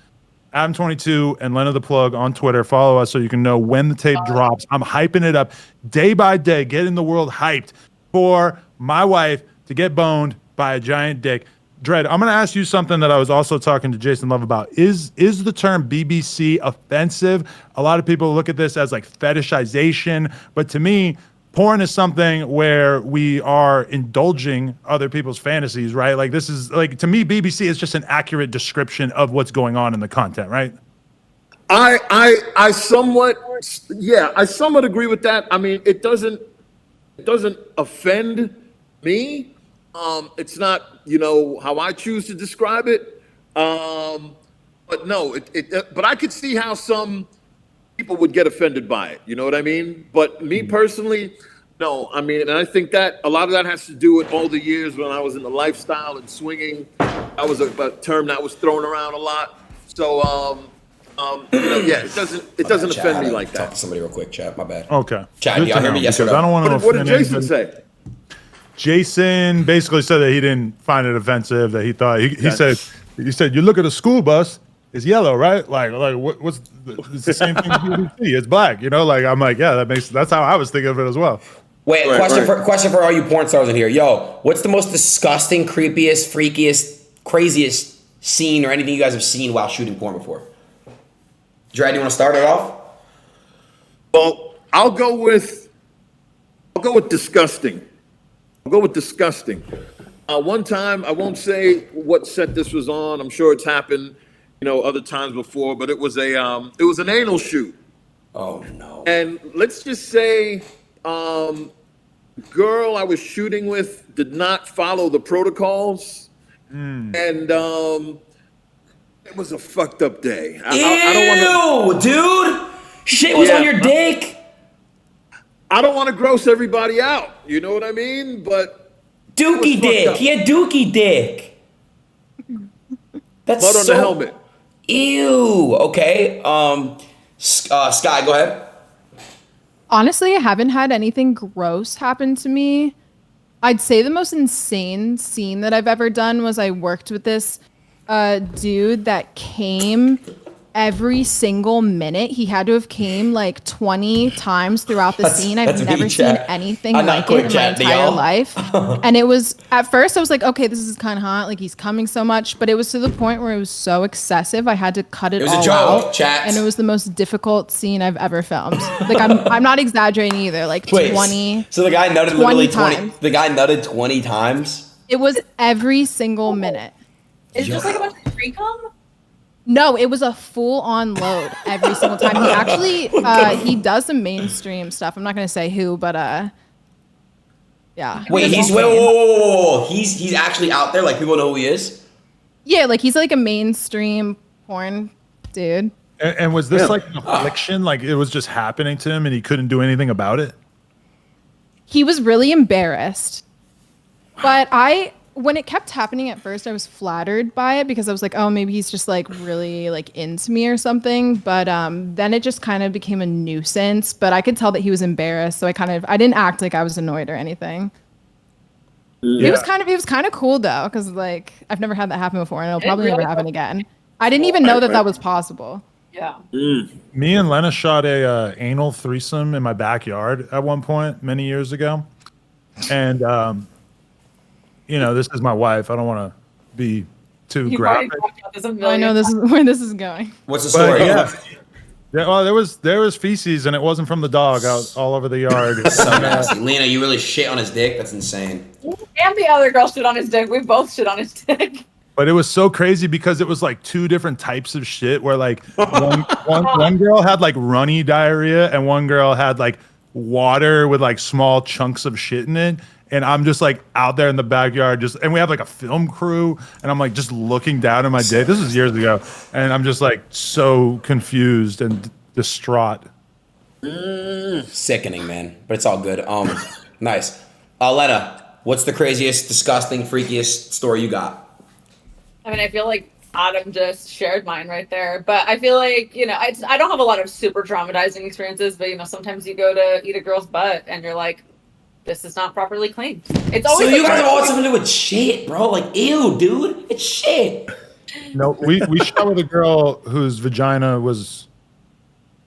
Adam22 and Lena the Plug on Twitter. Follow us so you can know when the tape drops. I'm hyping it up day by day, getting the world hyped for my wife to get boned by a giant dick. Dred, I'm going to ask you something that I was also talking to Jason Love about. Is the term BBC offensive? A lot of people look at this as like fetishization, but to me, porn is something where we are indulging other people's fantasies, right? Like this is like, to me, BBC is just an accurate description of what's going on in the content, right? I somewhat agree with that. I mean, it doesn't offend me. It's not, how I choose to describe it. But no, but I could see how some people would get offended by it. You know what I mean? But me personally, no. I mean, and I think that a lot of that has to do with all the years when I was in the lifestyle and swinging. That was a term that was thrown around a lot. So, yeah, it doesn't offend me like Talk that. to somebody real quick, chat. My bad. Okay. Chad, Good y'all to hear know, me? Yes or because no? I don't want to What did offend Jason anybody. say? Jason basically said that he didn't find it offensive, that he thought he said you look at a school bus, it's yellow, right? Like it's the same thing as BBC, it's black, like I'm like, yeah, that's how I was thinking of it as well. Wait, Right. question for all you porn stars in here. Yo, what's the most disgusting, creepiest, freakiest, craziest scene or anything you guys have seen while shooting porn before? Dred, you want to start it off? Well, I'll go with disgusting. One time, I won't say what set this was on. I'm sure it's happened, other times before, but it was an anal shoot. Oh no. And let's just say, girl I was shooting with did not follow the protocols, and it was a fucked up day. I don't want to, dude. Shit was on your dick. I don't want to gross everybody out. You know what I mean? But Dookie dick. He had dookie dick. That's blood on the helmet. Ew. Okay. Sky, go ahead. Honestly, I haven't had anything gross happen to me. I'd say the most insane scene that I've ever done was I worked with this dude that came every single minute. He had to have came like 20 times throughout the scene. I've never seen anything like it in my entire life. And it was, at first I was like, okay, this is kind of hot. Like he's coming so much, but it was to the point where it was so excessive. I had to cut it all out. And it was the most difficult scene I've ever filmed. Like I'm not exaggerating either. Like 20. So the guy nutted literally 20 times. The guy nutted 20 times? It was every single minute. It's just like a bunch of free cum? No, it was a full-on load every single time. He actually, he does some mainstream stuff. I'm not gonna say who, but yeah. Wait, whoa. He's actually out there. Like people know who he is. Yeah, like he's like a mainstream porn dude. And was this like an affliction? Like it was just happening to him, and he couldn't do anything about it? He was really embarrassed, but when it kept happening at first, I was flattered by it because I was like, oh, maybe he's just like really like into me or something. But then it just kind of became a nuisance. But I could tell that he was embarrassed, so I didn't act like I was annoyed or anything. Yeah. It was kind of cool though, because like I've never had that happen before, and it'll probably never happen again. I didn't even know that was possible. Yeah. Me and Lena shot a anal threesome in my backyard at one point many years ago, and you know, this is my wife. I don't want to be too graphic. I know this is where this is going. What's the story? Yeah, well, there was feces, and it wasn't from the dog out all over the yard. So nasty. Lena, you really shit on his dick? That's insane. And the other girl shit on his dick. We both shit on his dick. But it was so crazy because it was like two different types of shit where like one girl had like runny diarrhea and one girl had like water with like small chunks of shit in it. And I'm just like out there in the backyard and we have like a film crew and I'm like just looking down at my dick. This was years ago. And I'm just like so confused and distraught. Sickening, man. But it's all good. Nice. Lena, what's the craziest, disgusting, freakiest story you got? I mean, I feel like Adam just shared mine right there. But I feel like, you know, I don't have a lot of super traumatizing experiences, but, you know, sometimes you go to eat a girl's butt and you're like, this is not properly cleaned. It's always so you guys have always something to do with shit, bro. Like, ew, dude. It's shit. No, we shot with a girl whose vagina was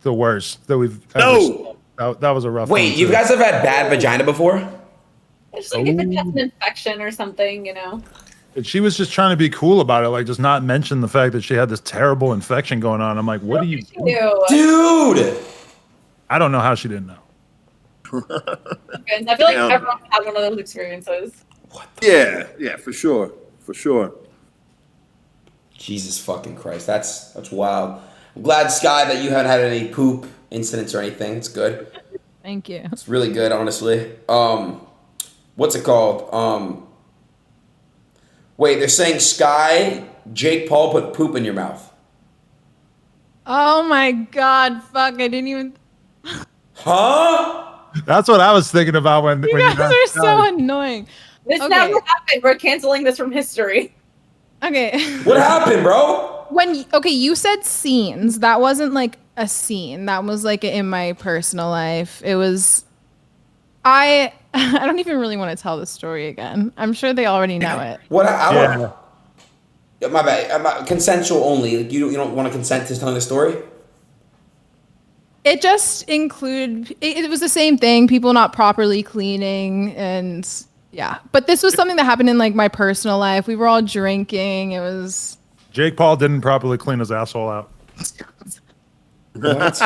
the worst that we've ever. That was a rough one. Wait, you guys have had bad vagina before? It's like if it has an infection or something, you know. And she was just trying to be cool about it, like just not mention the fact that she had this terrible infection going on. I'm like, what do you do? Dude! I don't know how she didn't know. And I feel like everyone had one of those experiences. Yeah, for sure. Jesus fucking Christ. That's wild. I'm glad, Sky, that you haven't had any poop incidents or anything. It's good. Thank you. It's really good, honestly. What's it called? Wait, they're saying Sky, Jake Paul put poop in your mouth. Oh my God, fuck, I didn't even... Huh? That's what I was thinking about when you guys are so annoying. This never happened. We're canceling this from history. Okay. What happened, bro? You said scenes. That wasn't like a scene. That was like in my personal life. It was... I don't even really want to tell the story again. I'm sure they already know it. What? My bad. Consensual only. Like, you don't want to consent to telling the story? It just included, it was the same thing, people not properly cleaning and yeah. But this was something that happened in like my personal life. We were all drinking. It was... Jake Paul didn't properly clean his asshole out. What?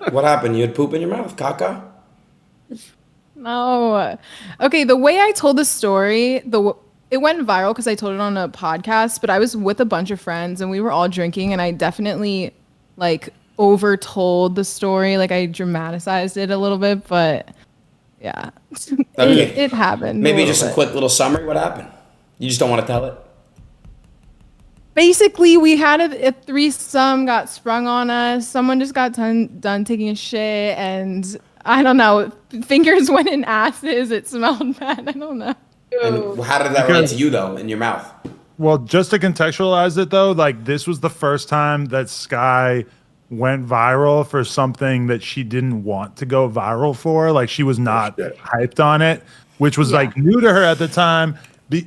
What happened? You had poop in your mouth, caca? No. Okay, the way I told the story, it went viral because I told it on a podcast, but I was with a bunch of friends and we were all drinking and I definitely like overtold the story. Like I dramatized it a little bit, but Yeah. Okay. It happened. Maybe a just a little bit. quick little summary. What happened? You just don't want to tell it? Basically, we had a threesome got sprung on us. Someone just got done taking a shit, and I don't know. Fingers went in asses. It smelled bad. I don't know. And how did that relate to you, though, in your mouth? Well, just to contextualize it though, like this was the first time that Sky went viral for something that she didn't want to go viral for. Like she was not hyped on it, which was like new to her at the time.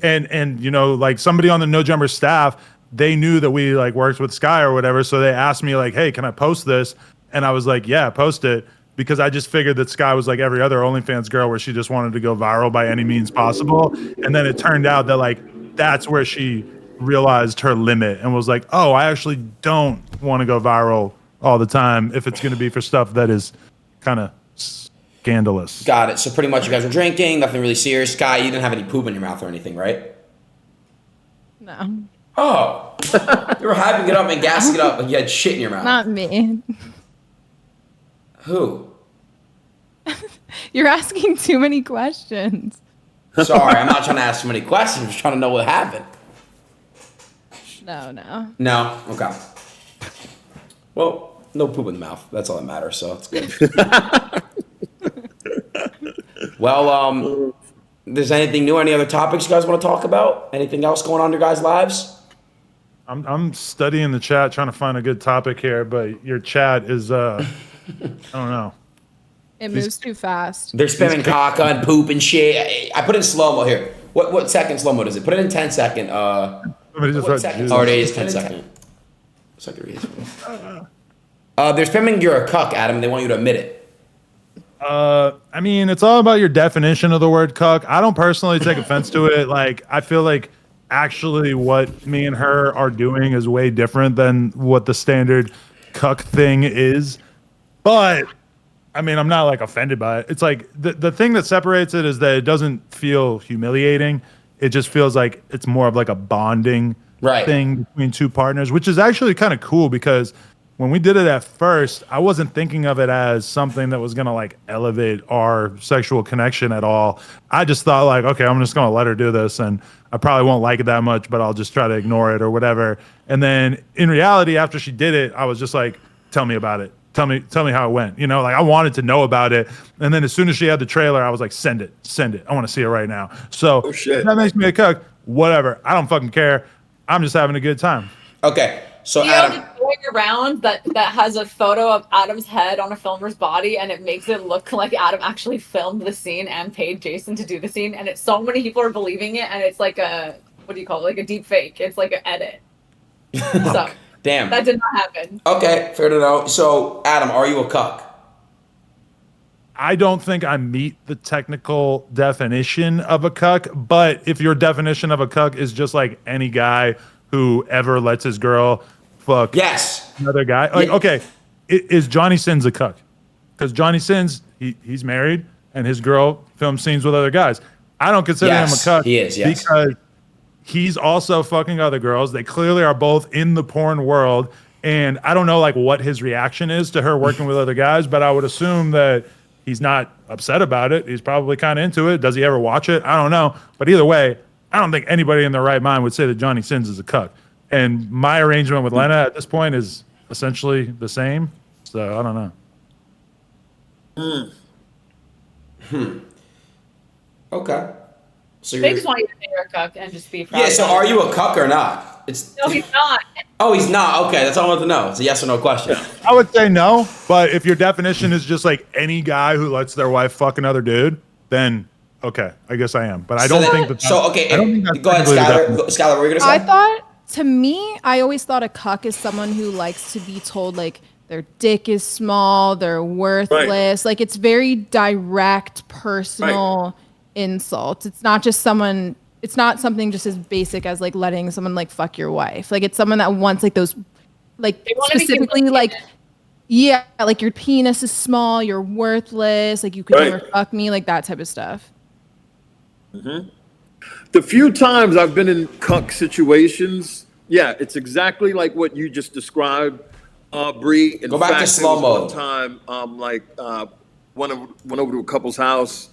And you know, like somebody on the No Jumper staff, they knew that we like worked with Sky or whatever. So they asked me like, hey, can I post this? And I was like, yeah, post it. Because I just figured that Sky was like every other OnlyFans girl where she just wanted to go viral by any means possible. And then it turned out that like, that's where she realized her limit and was like, oh, I actually don't want to go viral all the time if it's going to be for stuff that is kind of scandalous. Got it. So pretty much you guys were drinking, nothing really serious. Sky, you didn't have any poop in your mouth or anything, right? No. Oh. You were hyping it up and gassing it up like you had shit in your mouth. Not me. Who? You're asking too many questions. Sorry, I'm not trying to ask too many questions. I'm just trying to know what happened. No. No? Okay. Well, no poop in the mouth. That's all that matters, so it's good. Well, there's anything new? Any other topics you guys want to talk about? Anything else going on in your guys' lives? I'm studying the chat, trying to find a good topic here, but your chat is, I don't know. It moves too fast. They're spamming caca and poop and shit. I put in slow-mo here. What second slow-mo does it? Put it in 10 second. What second? Oh, it is 10 second. They're spamming you're a cuck, Adam. They want you to admit it. I mean, it's all about your definition of the word cuck. I don't personally take offense to it. Like, I feel like actually what me and her are doing is way different than what the standard cuck thing is. But I mean, I'm not like offended by it. It's like the thing that separates it is that it doesn't feel humiliating. It just feels like it's more of like a bonding thing between two partners, which is actually kind of cool because when we did it at first, I wasn't thinking of it as something that was going to like elevate our sexual connection at all. I just thought like, okay, I'm just going to let her do this and I probably won't like it that much, but I'll just try to ignore it or whatever. And then in reality, after she did it, I was just like, tell me about it. Tell me how it went. You know, like I wanted to know about it. And then as soon as she had the trailer, I was like, send it. I want to see it right now. So if that makes me a cuck, whatever. I don't fucking care. I'm just having a good time. Okay. So you Adam, have going around that has a photo of Adam's head on a filmer's body, and it makes it look like Adam actually filmed the scene and paid Jason to do the scene, and it's so many people are believing it, and it's like a what do you call it? Like a deep fake. It's like an edit. So damn, that did not happen. Okay, fair to know. So Adam, are you a cuck? I don't think I meet the technical definition of a cuck, but if your definition of a cuck is just like any guy who ever lets his girl fuck another guy. Like, okay, is Johnny Sins a cuck? Because Johnny Sins, he's married and his girl films scenes with other guys. I don't consider him a cuck. He is, because he's also fucking other girls. They clearly are both in the porn world. And I don't know like what his reaction is to her working with other guys, but I would assume that he's not upset about it. He's probably kind of into it. Does he ever watch it? I don't know. But either way, I don't think anybody in their right mind would say that Johnny Sins is a cuck. And my arrangement with Lena at this point is essentially the same. So I don't know. Okay. So They just want you to say you're a cuck and just be proud. Yeah, so are you a cuck or not? No, he's not. Oh, he's not. Okay, that's all I want to know. It's a yes or no question. I would say no, but if your definition is just like any guy who lets their wife fuck another dude, then okay, I guess I am. But I don't think that. So okay, go ahead, Skylar. Skylar, what were you gonna say? I thought, to me, I always thought a cuck is someone who likes to be told like their dick is small, they're worthless. Like it's very direct, personal insult. It's not just someone. It's not something just as basic as like letting someone like fuck your wife. Like it's someone that wants like those, like specifically like, yeah, like your penis is small, you're worthless, like you could never fuck me, like that type of stuff. Mm-hmm. The few times I've been in cuck situations, yeah, it's exactly like what you just described, Bree. Go back to slow mode. One time, went over to a couple's house.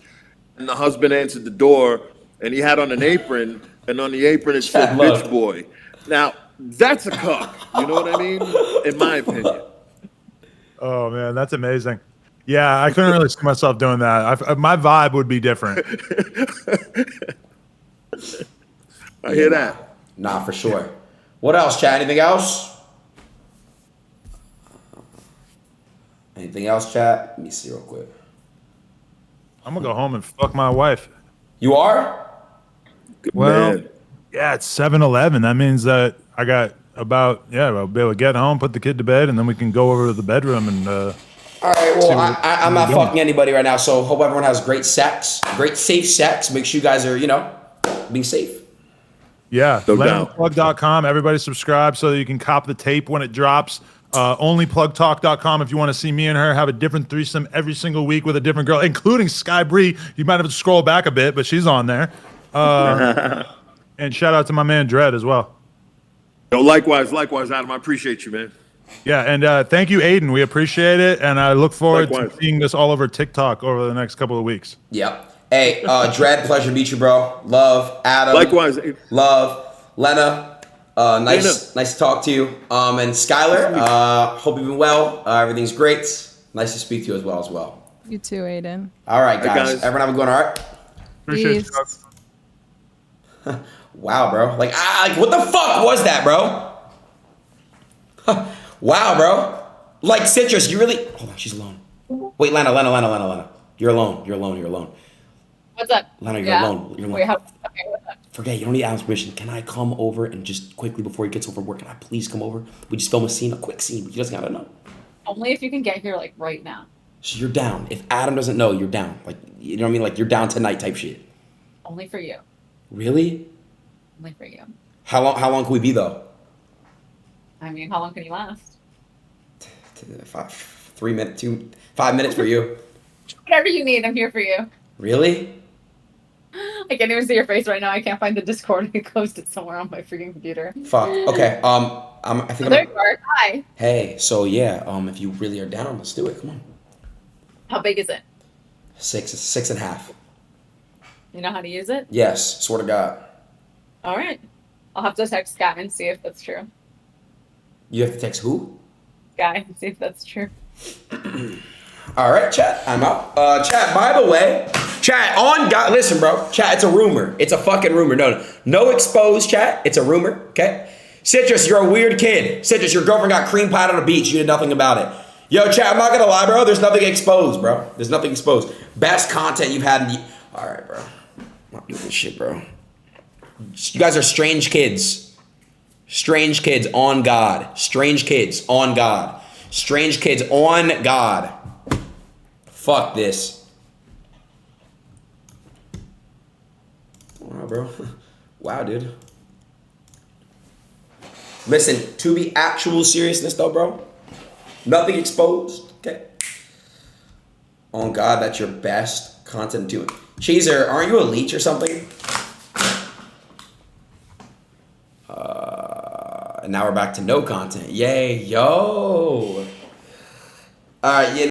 and the husband answered the door, and he had on an apron, and on the apron it said Look. "bitch boy." Now that's a cuck. You know what I mean? In my opinion. Oh man, that's amazing. Yeah, I couldn't really see myself doing that. My vibe would be different. I hear that. Nah, for sure. What else, chat? Anything else? Anything else, chat? Let me see real quick. I'm gonna go home and fuck my wife. You are? Good Well, man. yeah, it's 7-Eleven. That means that I got I'll be able to get home, put the kid to bed, and then we can go over to the bedroom and. All right. Well, I'm not fucking anybody right now, so hope everyone has great sex, great safe sex. Make sure you guys are, being safe. Yeah, No doubt. LenonPlug.com. Everybody subscribe so that you can cop the tape when it drops. OnlyPlugTalk.com if you want to see me and her have a different threesome every single week with a different girl, including Sky Bree. You might have to scroll back a bit, but she's on there. And shout out to my man Dredd as well. Yo, likewise, Adam. I appreciate you, man. Yeah, and thank you, Adin. We appreciate it, and I look forward Likewise. to seeing this all over TikTok over the next couple of weeks. Yep. Hey, Dredd, pleasure to meet you, bro. Love, Adam. Likewise. Love, Lena. Nice to talk to you. And Skylar, hope you've been well. Everything's great. Nice to speak to you as well. You too, Adin. All right, Hey, guys. guys. Everyone have a good one, all right? Appreciate you. Peace. Doug. Wow, bro. Like, what the fuck was that, bro? Wow, bro. Like, Citrus, you really... Hold on, she's alone. Wait, Lena. You're alone. What's up? Lena, you're alone. Wait, okay, what's up? Forget, you don't need Adam's permission. Can I come over and just quickly, before he gets over work, can I please come over? We just film a quick scene. He doesn't gotta know. Only if you can get here, like, right now. So you're down. If Adam doesn't know, you're down. Like, you know what I mean? Like, you're down tonight type shit. Only for you. Really? Only for you. How long can we be, though? I mean, how long can you last? 3 minutes, 5 minutes for you. Whatever you need, I'm here for you. Really? I can't even see your face right now. I can't find the Discord. I closed it somewhere on my freaking computer. Fuck. Okay. I think There you are. Hi. Hey, so yeah, if you really are down, let's do it. Come on. How big is it? 6.5. You know how to use it? Yes, swear to God. All right. I'll have to text Sky and see if that's true. You have to text who? Sky and see if that's true. All right, chat. I'm out. Chat. By the way, chat on God. Listen, bro. Chat. It's a rumor. It's a fucking rumor. No exposed. Chat. It's a rumor. Okay. Citrus, you're a weird kid. Citrus, your girlfriend got cream pie on the beach. You did nothing about it. Yo, chat. I'm not gonna lie, bro. There's nothing exposed, bro. There's nothing exposed. Best content you've had in the. All right, bro. I'm not doing this shit, bro. You guys are strange kids. Strange kids on God. Strange kids on God. Strange kids on God. Fuck this. Wow, bro. Wow, dude. Listen, to be actual seriousness though, bro. Nothing exposed. Okay. On God, that's your best content to it. Cheeser, aren't you a leech or something? And now we're back to no content. Yay, yo. All right,